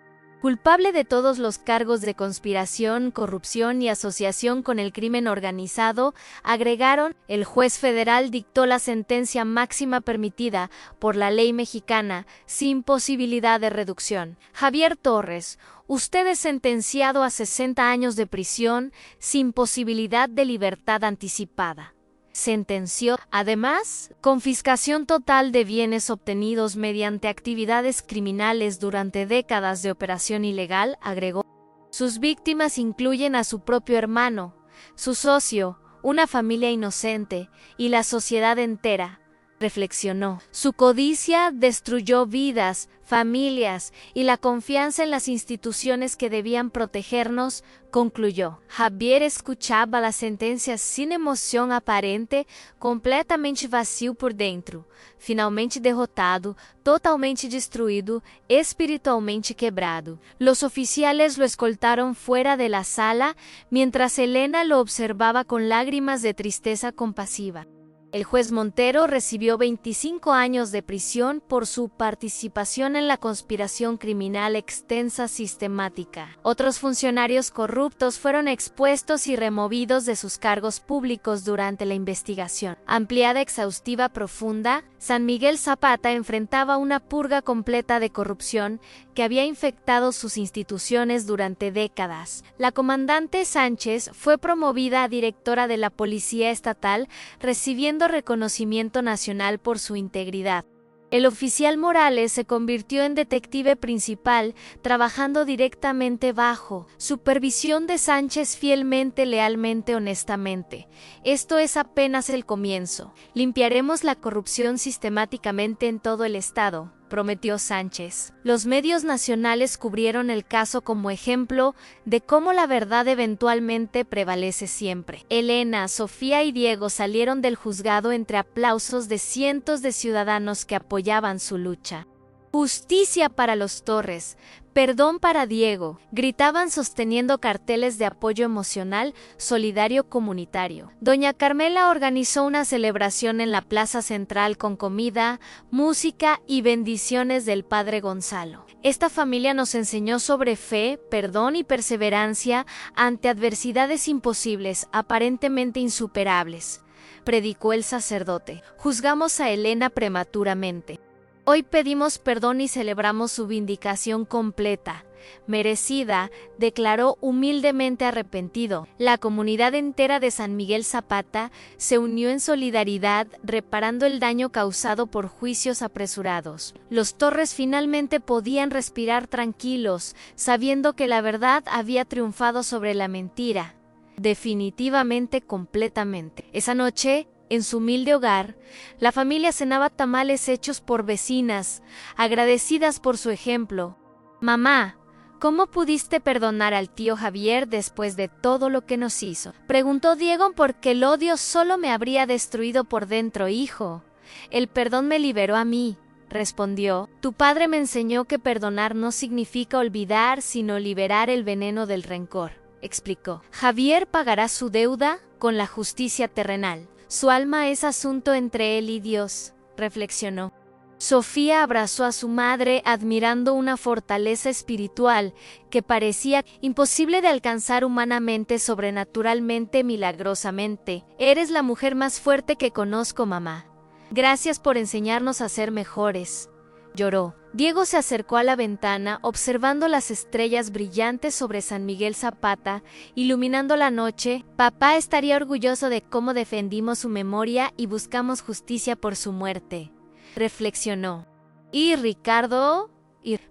Speaker 1: culpable de todos los cargos de conspiración, corrupción y asociación con el crimen organizado, agregaron, el juez federal dictó la sentencia máxima permitida por la ley mexicana, sin posibilidad de reducción. Javier Torres, usted es sentenciado a 60 años de prisión, sin posibilidad de libertad anticipada. Sentenció, además, confiscación total de bienes obtenidos mediante actividades criminales durante décadas de operación ilegal, agregó. Sus víctimas incluyen a su propio hermano, su socio, una familia inocente y la sociedad entera. Reflexionó. Su codicia destruyó vidas, familias y la confianza en las instituciones que debían protegernos, concluyó. Javier escuchaba la sentencia sin emoción aparente, completamente vacío por dentro, finalmente derrotado, totalmente destruído, espiritualmente quebrado. Los oficiales lo escoltaron fuera de la sala, mientras Elena lo observaba con lágrimas de tristeza compasiva. El juez Montero recibió 25 años de prisión por su participación en la conspiración criminal extensa sistemática. Otros funcionarios corruptos fueron expuestos y removidos de sus cargos públicos durante la investigación. Ampliada, exhaustiva, profunda, San Miguel Zapata enfrentaba una purga completa de corrupción que había infectado sus instituciones durante décadas. La comandante Sánchez fue promovida a directora de la Policía Estatal, recibiendo reconocimiento nacional por su integridad. El oficial Morales se convirtió en detective principal, trabajando directamente bajo supervisión de Sánchez fielmente, lealmente, honestamente. Esto es apenas el comienzo. Limpiaremos la corrupción sistemáticamente en todo el estado, prometió Sánchez. Los medios nacionales cubrieron el caso como ejemplo de cómo la verdad eventualmente prevalece siempre. Elena, Sofía y Diego salieron del juzgado entre aplausos de cientos de ciudadanos que apoyaban su lucha. Justicia para los Torres, perdón para Diego, gritaban sosteniendo carteles de apoyo emocional, solidario, comunitario. Doña Carmela organizó una celebración en la plaza central con comida, música y bendiciones del padre Gonzalo. Esta familia nos enseñó sobre fe, perdón y perseverancia ante adversidades imposibles, aparentemente insuperables, predicó el sacerdote. Juzgamos a Elena prematuramente. Hoy pedimos perdón y celebramos su vindicación completa, merecida, declaró humildemente arrepentido. La comunidad entera de San Miguel Zapata se unió en solidaridad, reparando el daño causado por juicios apresurados. Los Torres finalmente podían respirar tranquilos, sabiendo que la verdad había triunfado sobre la mentira, definitivamente, completamente. Esa noche, en su humilde hogar, la familia cenaba tamales hechos por vecinas, agradecidas por su ejemplo. Mamá, ¿Cómo pudiste perdonar al tío Javier después de todo lo que nos hizo? Preguntó Diego, porque el odio solo me habría destruido por dentro, hijo. El perdón me liberó a mí, respondió. Tu padre me enseñó que perdonar no significa olvidar, sino liberar el veneno del rencor, explicó. Javier pagará su deuda con la justicia terrenal. Su alma es asunto entre él y Dios, reflexionó. Sofía abrazó a su madre, admirando una fortaleza espiritual que parecía imposible de alcanzar humanamente, sobrenaturalmente, milagrosamente. Eres la mujer más fuerte que conozco, mamá. Gracias por enseñarnos a ser mejores. Lloró. Diego se acercó a la ventana, observando las estrellas brillantes sobre San Miguel Zapata, iluminando la noche. Papá estaría orgulloso de cómo defendimos su memoria y buscamos justicia por su muerte, reflexionó. ¿Y Ricardo?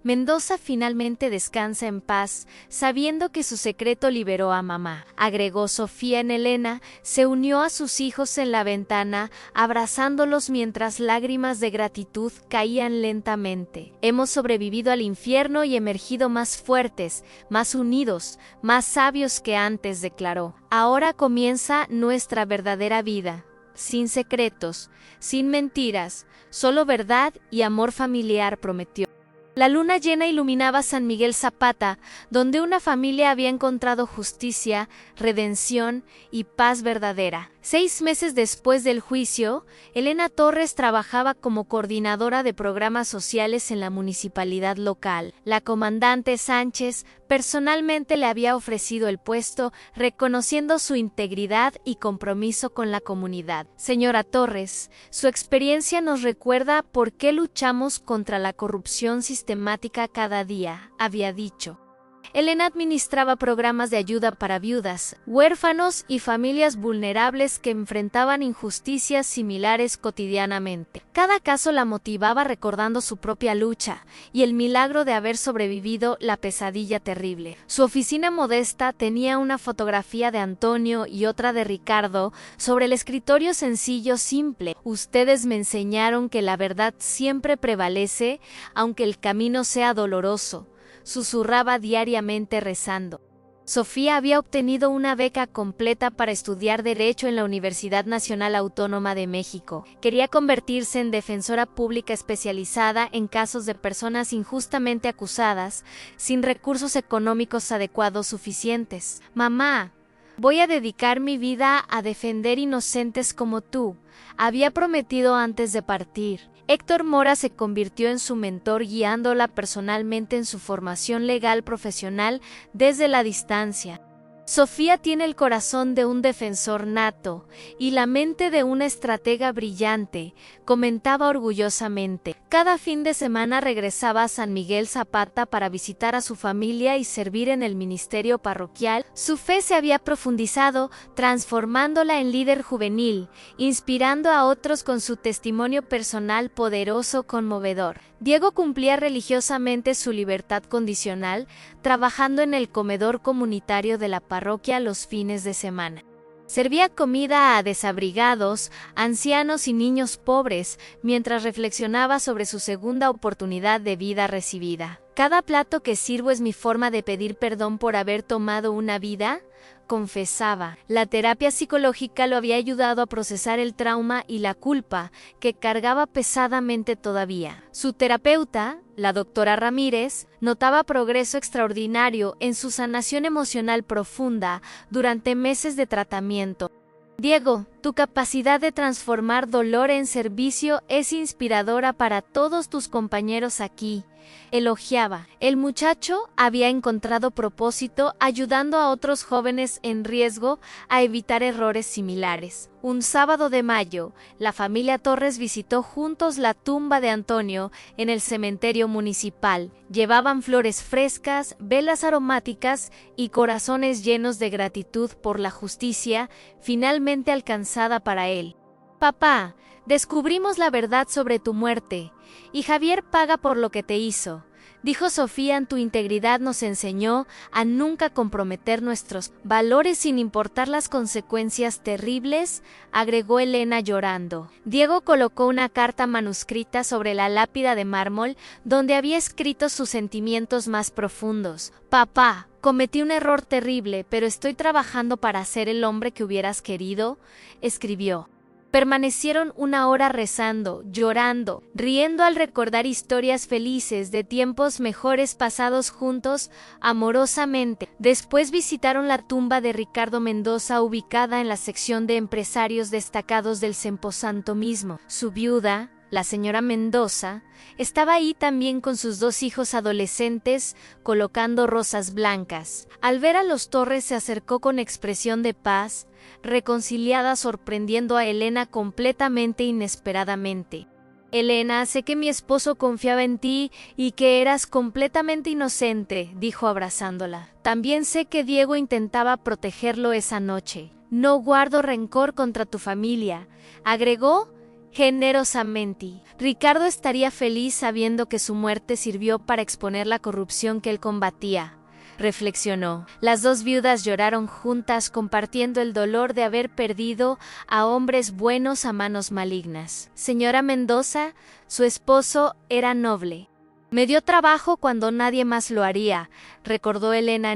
Speaker 1: Mendoza finalmente descansa en paz, sabiendo que su secreto liberó a mamá, agregó Sofía. En Elena se unió a sus hijos en la ventana, abrazándolos mientras lágrimas de gratitud caían lentamente. Hemos sobrevivido al infierno y emergido más fuertes, más unidos, más sabios que antes, declaró. Ahora comienza nuestra verdadera vida, sin secretos, sin mentiras, solo verdad y amor familiar, prometió. La luna llena iluminaba San Miguel Zapata, donde una familia había encontrado justicia, redención y paz verdadera. 6 meses después del juicio, Elena Torres trabajaba como coordinadora de programas sociales en la municipalidad local. La comandante Sánchez personalmente le había ofrecido el puesto, reconociendo su integridad y compromiso con la comunidad. Señora Torres, su experiencia nos recuerda por qué luchamos contra la corrupción sistemática cada día, había dicho. Elena administraba programas de ayuda para viudas, huérfanos y familias vulnerables que enfrentaban injusticias similares cotidianamente. Cada caso la motivaba, recordando su propia lucha y el milagro de haber sobrevivido la pesadilla terrible. Su oficina modesta tenía una fotografía de Antonio y otra de Ricardo sobre el escritorio sencillo, simple. Ustedes me enseñaron que la verdad siempre prevalece, aunque el camino sea doloroso, susurraba diariamente rezando. Sofía había obtenido una beca completa para estudiar Derecho en la Universidad Nacional Autónoma de México. Quería convertirse en defensora pública especializada en casos de personas injustamente acusadas, sin recursos económicos adecuados suficientes. Mamá, voy a dedicar mi vida a defender inocentes como tú, había prometido antes de partir. Héctor Mora se convirtió en su mentor, guiándola personalmente en su formación legal profesional desde la distancia. Sofía tiene el corazón de un defensor nato y la mente de una estratega brillante, comentaba orgullosamente. Cada fin de semana regresaba a San Miguel Zapata para visitar a su familia y servir en el ministerio parroquial. Su fe se había profundizado, transformándola en líder juvenil, inspirando a otros con su testimonio personal poderoso, conmovedor. Diego cumplía religiosamente su libertad condicional, trabajando en el comedor comunitario de la parroquia los fines de semana. Servía comida a desabrigados, ancianos y niños pobres, mientras reflexionaba sobre su segunda oportunidad de vida recibida. Cada plato que sirvo es mi forma de pedir perdón por haber tomado una vida, confesaba. La terapia psicológica lo había ayudado a procesar el trauma y la culpa que cargaba pesadamente todavía. Su terapeuta, la doctora Ramírez, notaba progreso extraordinario en su sanación emocional profunda durante meses de tratamiento. Diego, tu capacidad de transformar dolor en servicio es inspiradora para todos tus compañeros aquí, elogiaba. El muchacho había encontrado propósito ayudando a otros jóvenes en riesgo a evitar errores similares. Un sábado de mayo, la familia Torres visitó juntos la tumba de Antonio en el cementerio municipal. Llevaban flores frescas, velas aromáticas y corazones llenos de gratitud por la justicia finalmente alcanzada para él. Papá, descubrimos la verdad sobre tu muerte, y Javier paga por lo que te hizo, Dijo Sofía, tu integridad nos enseñó a nunca comprometer nuestros valores sin importar las consecuencias terribles, agregó Elena llorando. Diego colocó una carta manuscrita sobre la lápida de mármol donde había escrito sus sentimientos más profundos. Papá, cometí un error terrible, pero estoy trabajando para ser el hombre que hubieras querido, escribió. Permanecieron una hora rezando, llorando, riendo al recordar historias felices de tiempos mejores pasados juntos amorosamente. Después visitaron la tumba de Ricardo Mendoza, ubicada en la sección de empresarios destacados del Semposanto mismo. Su viuda, la señora Mendoza, estaba ahí también con sus 2 hijos adolescentes, colocando rosas blancas. Al ver a los Torres se acercó con expresión de paz, reconciliada, sorprendiendo a Elena completamente inesperadamente. Elena, sé que mi esposo confiaba en ti y que eras completamente inocente, dijo abrazándola. También sé que Diego intentaba protegerlo esa noche. No guardo rencor contra tu familia, agregó generosamente. Ricardo estaría feliz sabiendo que su muerte sirvió para exponer la corrupción que él combatía, reflexionó. Las 2 viudas lloraron juntas, compartiendo el dolor de haber perdido a hombres buenos a manos malignas. Señora Mendoza, su esposo era noble. Me dio trabajo cuando nadie más lo haría, recordó Elena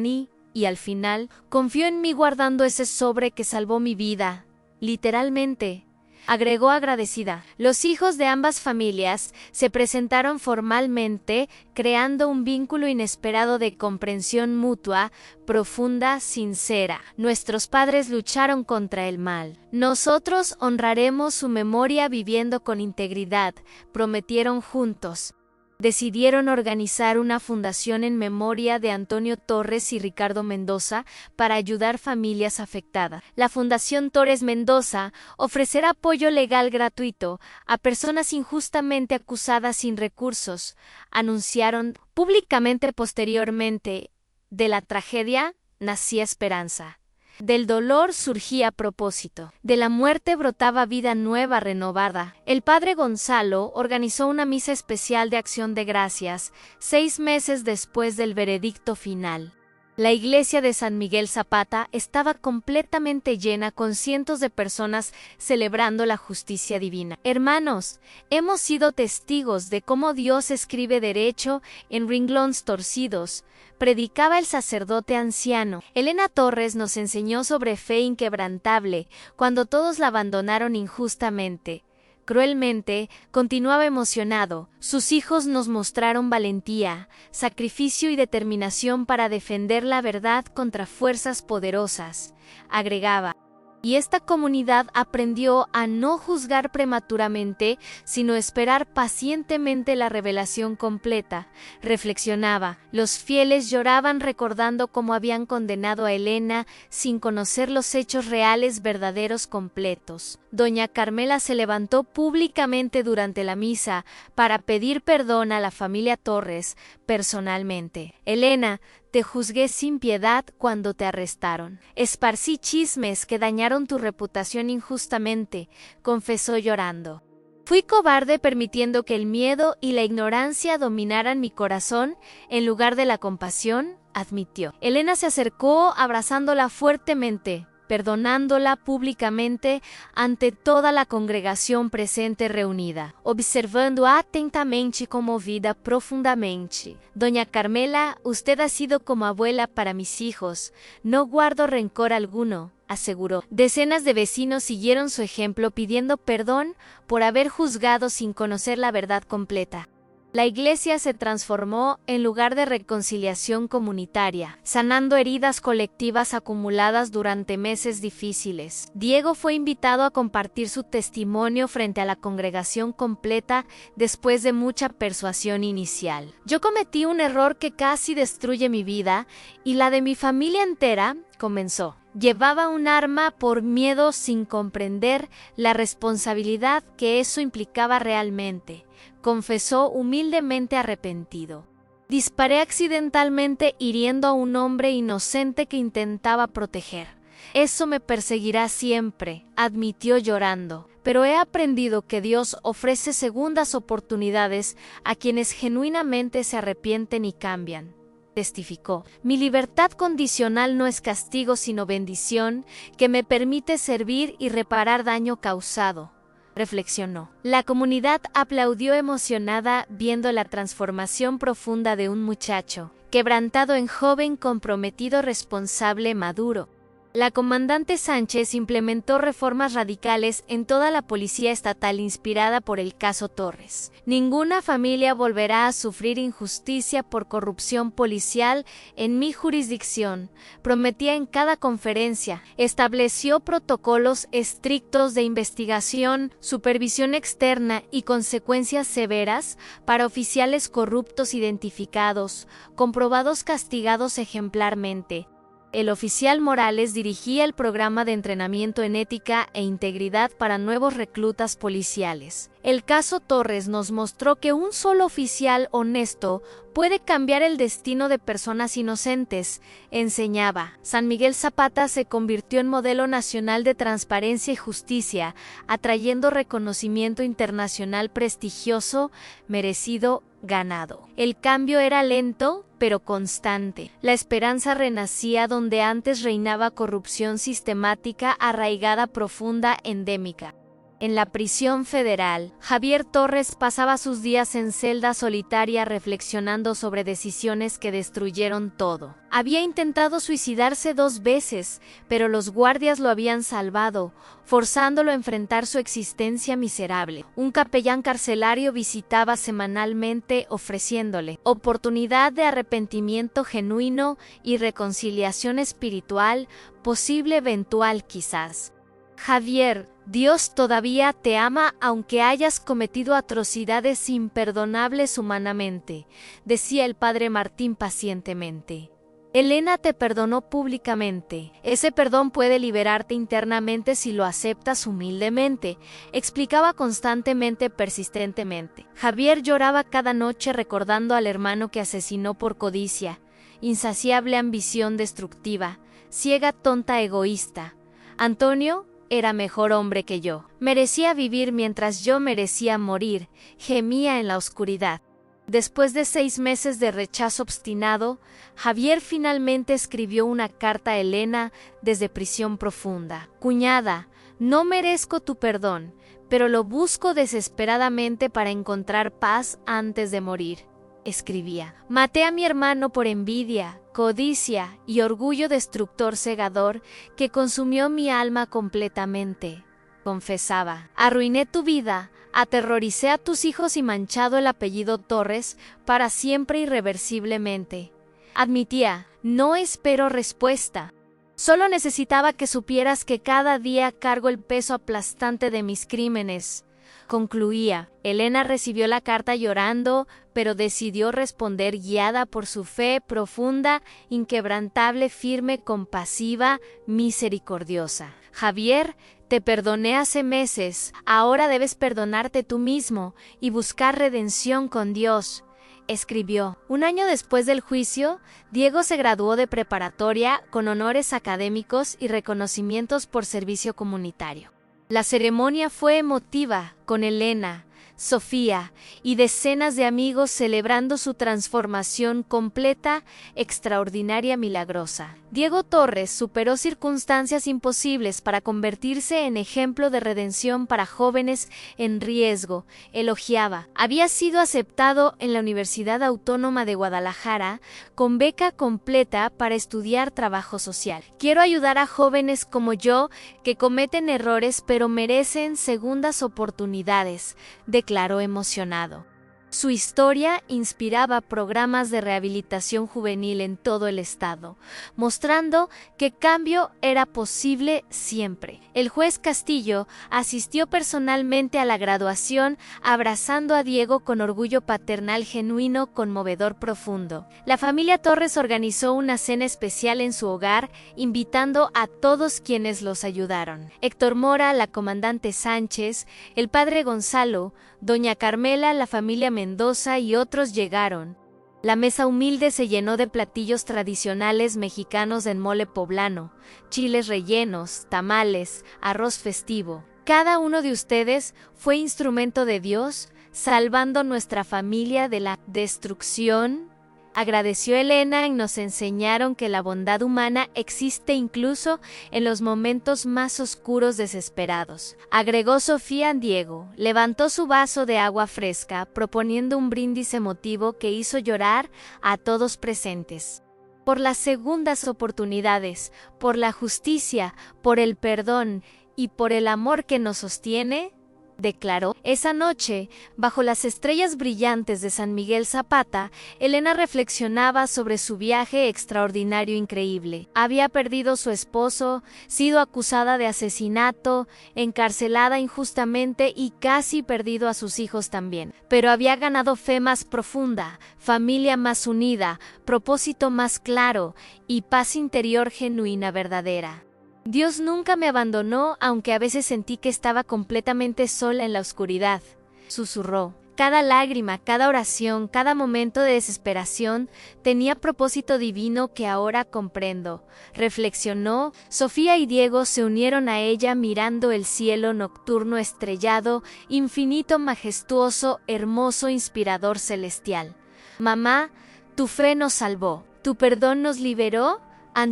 Speaker 1: y al final confió en mí guardando ese sobre que salvó mi vida, literalmente, agregó agradecida. Los hijos de ambas familias se presentaron formalmente, creando un vínculo inesperado de comprensión mutua, profunda, sincera. Nuestros padres lucharon contra el mal. Nosotros honraremos su memoria viviendo con integridad, prometieron juntos. Decidieron organizar una fundación en memoria de Antonio Torres y Ricardo Mendoza para ayudar familias afectadas. La Fundación Torres Mendoza ofrecerá apoyo legal gratuito a personas injustamente acusadas sin recursos, anunciaron públicamente. Posteriormente. De la tragedia nacía esperanza. Del dolor surgía propósito. De la muerte brotaba vida nueva, renovada. El padre Gonzalo organizó una misa especial de acción de gracias, 6 meses después del veredicto final. La iglesia de San Miguel Zapata estaba completamente llena, con cientos de personas celebrando la justicia divina. Hermanos, hemos sido testigos de cómo Dios escribe derecho en renglones torcidos, predicaba el sacerdote anciano. Elena Torres nos enseñó sobre fe inquebrantable cuando todos la abandonaron injustamente. Cruelmente, continuaba emocionado. Sus hijos nos mostraron valentía, sacrificio y determinación para defender la verdad contra fuerzas poderosas, agregaba. Y esta comunidad aprendió a no juzgar prematuramente, sino esperar pacientemente la revelación completa, reflexionaba. Los fieles lloraban recordando cómo habían condenado a Elena sin conocer los hechos reales verdaderos completos. Doña Carmela se levantó públicamente durante la misa para pedir perdón a la familia Torres personalmente. Elena, te juzgué sin piedad cuando te arrestaron. Esparcí chismes que dañaron tu reputación injustamente, confesó llorando. Fui cobarde permitiendo que el miedo y la ignorancia dominaran mi corazón en lugar de la compasión, admitió. Elena se acercó abrazándola fuertemente, perdonándola públicamente ante toda la congregación presente reunida, observando atentamente, conmovida profundamente. Doña Carmela, usted ha sido como abuela para mis hijos, no guardo rencor alguno, aseguró. Decenas de vecinos siguieron su ejemplo pidiendo perdón por haber juzgado sin conocer la verdad completa. La iglesia se transformó en lugar de reconciliación comunitaria, sanando heridas colectivas acumuladas durante meses difíciles. Diego fue invitado a compartir su testimonio frente a la congregación completa después de mucha persuasión inicial. Yo cometí un error que casi destruye mi vida y la de mi familia entera, comenzó. Llevaba un arma por miedo sin comprender la responsabilidad que eso implicaba realmente. Confesó humildemente arrepentido. Disparé accidentalmente hiriendo a un hombre inocente que intentaba proteger. Eso me perseguirá siempre, admitió llorando. pero he aprendido que Dios ofrece segundas oportunidades a quienes genuinamente se arrepienten y cambian. Testificó: mi libertad condicional no es castigo sino bendición que me permite servir y reparar daño causado. Reflexionó. La comunidad aplaudió emocionada viendo la transformación profunda de un muchacho, quebrantado en joven, comprometido, responsable, maduro. La comandante Sánchez implementó reformas radicales en toda la policía estatal inspirada por el caso Torres. Ninguna familia volverá a sufrir injusticia por corrupción policial en mi jurisdicción, prometía en cada conferencia. Estableció protocolos estrictos de investigación, supervisión externa y consecuencias severas para oficiales corruptos identificados, comprobados, castigados ejemplarmente. El oficial Morales dirigía el programa de entrenamiento en ética e integridad para nuevos reclutas policiales. El caso Torres nos mostró que un solo oficial honesto puede cambiar el destino de personas inocentes, enseñaba. San Miguel Zapata se convirtió en modelo nacional de transparencia y justicia, atrayendo reconocimiento internacional prestigioso, merecido, ganado. El cambio era lento, pero constante. La esperanza renacía donde antes reinaba corrupción sistemática, arraigada, profunda, endémica. En la prisión federal, Javier Torres pasaba sus días en celda solitaria reflexionando sobre decisiones que destruyeron todo. Había intentado suicidarse 2 veces, pero los guardias lo habían salvado, forzándolo a enfrentar su existencia miserable. Un capellán carcelario visitaba semanalmente ofreciéndole oportunidad de arrepentimiento genuino y reconciliación espiritual, posible, eventual quizás. Javier, Dios todavía te ama aunque hayas cometido atrocidades imperdonables humanamente, decía el padre Martín pacientemente. Elena te perdonó públicamente. Ese perdón puede liberarte internamente si lo aceptas humildemente, explicaba constantemente, persistentemente. Javier lloraba cada noche recordando al hermano que asesinó por codicia, insaciable ambición destructiva, ciega, tonta, egoísta. Antonio era mejor hombre que yo. Merecía vivir mientras yo merecía morir, gemía en la oscuridad. Después de 6 meses de rechazo obstinado, Javier finalmente escribió una carta a Elena desde prisión profunda. Cuñada, no merezco tu perdón, pero lo busco desesperadamente para encontrar paz antes de morir. Escribía: maté a mi hermano por envidia, codicia y orgullo destructor cegador que consumió mi alma completamente. Confesaba: arruiné tu vida, aterroricé a tus hijos y manchado el apellido Torres para siempre irreversiblemente. Admitía: no espero respuesta. Solo necesitaba que supieras que cada día cargo el peso aplastante de mis crímenes. Concluía. Elena recibió la carta llorando, pero decidió responder guiada por su fe profunda, inquebrantable, firme, compasiva, misericordiosa. Javier, te perdoné hace meses, ahora debes perdonarte tú mismo y buscar redención con Dios. Escribió. 1 año después del juicio, Diego se graduó de preparatoria con honores académicos y reconocimientos por servicio comunitario. La ceremonia fue emotiva, con Elena, Sofía y decenas de amigos celebrando su transformación completa, extraordinaria, milagrosa. Diego Torres superó circunstancias imposibles para convertirse en ejemplo de redención para jóvenes en riesgo. Elogiaba. Había sido aceptado en la Universidad Autónoma de Guadalajara con beca completa para estudiar trabajo social. Quiero ayudar a jóvenes como yo que cometen errores pero merecen segundas oportunidades, declaró emocionado. Su historia inspiraba programas de rehabilitación juvenil en todo el estado, mostrando que cambio era posible siempre. El juez Castillo asistió personalmente a la graduación, abrazando a Diego con orgullo paternal genuino, conmovedor, profundo. La familia Torres organizó una cena especial en su hogar, invitando a todos quienes los ayudaron. Héctor Mora, la comandante Sánchez, el padre Gonzalo, doña Carmela, la familia Mendoza y otros llegaron. La mesa humilde se llenó de platillos tradicionales mexicanos en mole poblano, chiles rellenos, tamales, arroz festivo. Cada uno de ustedes fue instrumento de Dios, salvando nuestra familia de la destrucción. Agradeció Elena y nos enseñaron que la bondad humana existe incluso en los momentos más oscuros desesperados. Agregó Sofía Diego, levantó su vaso de agua fresca, proponiendo un brindis emotivo que hizo llorar a todos presentes. Por las segundas oportunidades, por la justicia, por el perdón y por el amor que nos sostiene, declaró. Esa noche, bajo las estrellas brillantes de San Miguel Zapata, Elena reflexionaba sobre su viaje extraordinario increíble. Había perdido su esposo, sido acusada de asesinato, encarcelada injustamente y casi perdido a sus hijos también. Pero había ganado fe más profunda, familia más unida, propósito más claro y paz interior genuina verdadera. Dios nunca me abandonó, aunque a veces sentí que estaba completamente sola en la oscuridad, susurró. Cada lágrima, cada oración, cada momento de desesperación tenía propósito divino que ahora comprendo. Reflexionó. Sofía y Diego se unieron a ella mirando el cielo nocturno estrellado, infinito, majestuoso, hermoso, inspirador, celestial. Mamá, tu fe nos salvó, tu perdón nos liberó,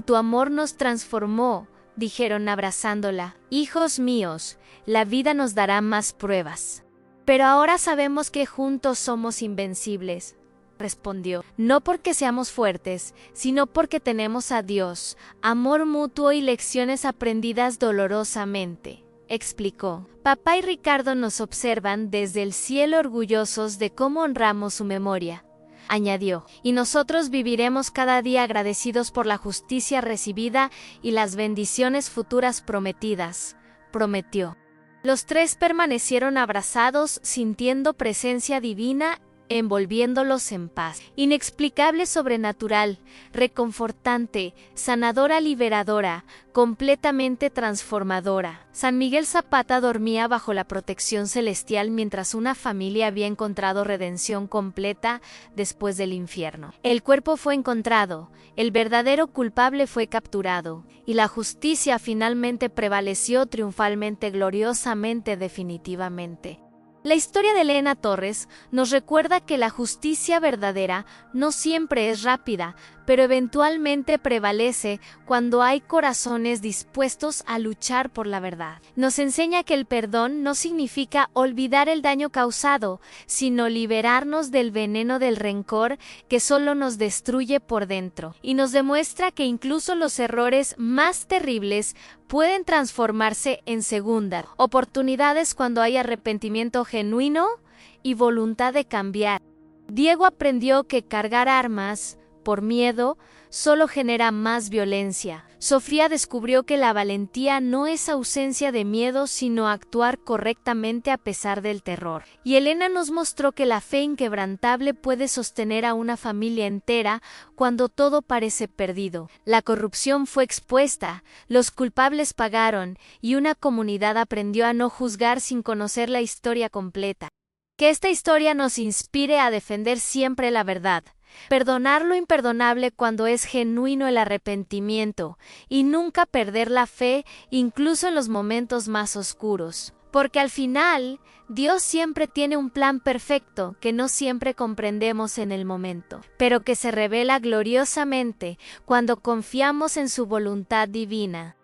Speaker 1: tu amor nos transformó, dijeron abrazándola. Hijos míos, la vida nos dará más pruebas. Pero ahora sabemos que juntos somos invencibles, respondió. No porque seamos fuertes, sino porque tenemos a Dios, amor mutuo y lecciones aprendidas dolorosamente, explicó. Papá y Ricardo nos observan desde el cielo orgullosos de cómo honramos su memoria, añadió, y nosotros viviremos cada día agradecidos por la justicia recibida y las bendiciones futuras prometidas, prometió. Los tres permanecieron abrazados, sintiendo presencia divina, envolviéndolos en paz. Inexplicable, sobrenatural, reconfortante, sanadora, liberadora, completamente transformadora. San Miguel Zapata dormía bajo la protección celestial mientras una familia había encontrado redención completa después del infierno. El cuerpo fue encontrado, el verdadero culpable fue capturado, y la justicia finalmente prevaleció triunfalmente, gloriosamente, definitivamente. La historia de Elena Torres nos recuerda que la justicia verdadera no siempre es rápida, pero eventualmente prevalece cuando hay corazones dispuestos a luchar por la verdad. Nos enseña que el perdón no significa olvidar el daño causado, sino liberarnos del veneno del rencor que solo nos destruye por dentro. Y nos demuestra que incluso los errores más terribles pueden transformarse en segundas oportunidades cuando hay arrepentimiento genuino y voluntad de cambiar. Diego aprendió que cargar armas por miedo solo genera más violencia. Sofía descubrió que la valentía no es ausencia de miedo, sino actuar correctamente a pesar del terror. Y Elena nos mostró que la fe inquebrantable puede sostener a una familia entera cuando todo parece perdido. La corrupción fue expuesta, los culpables pagaron, y una comunidad aprendió a no juzgar sin conocer la historia completa. Que esta historia nos inspire a defender siempre la verdad, perdonar lo imperdonable cuando es genuino el arrepentimiento, y nunca perder la fe incluso en los momentos más oscuros. Porque al final, Dios siempre tiene un plan perfecto que no siempre comprendemos en el momento, pero que se revela gloriosamente cuando confiamos en su voluntad divina.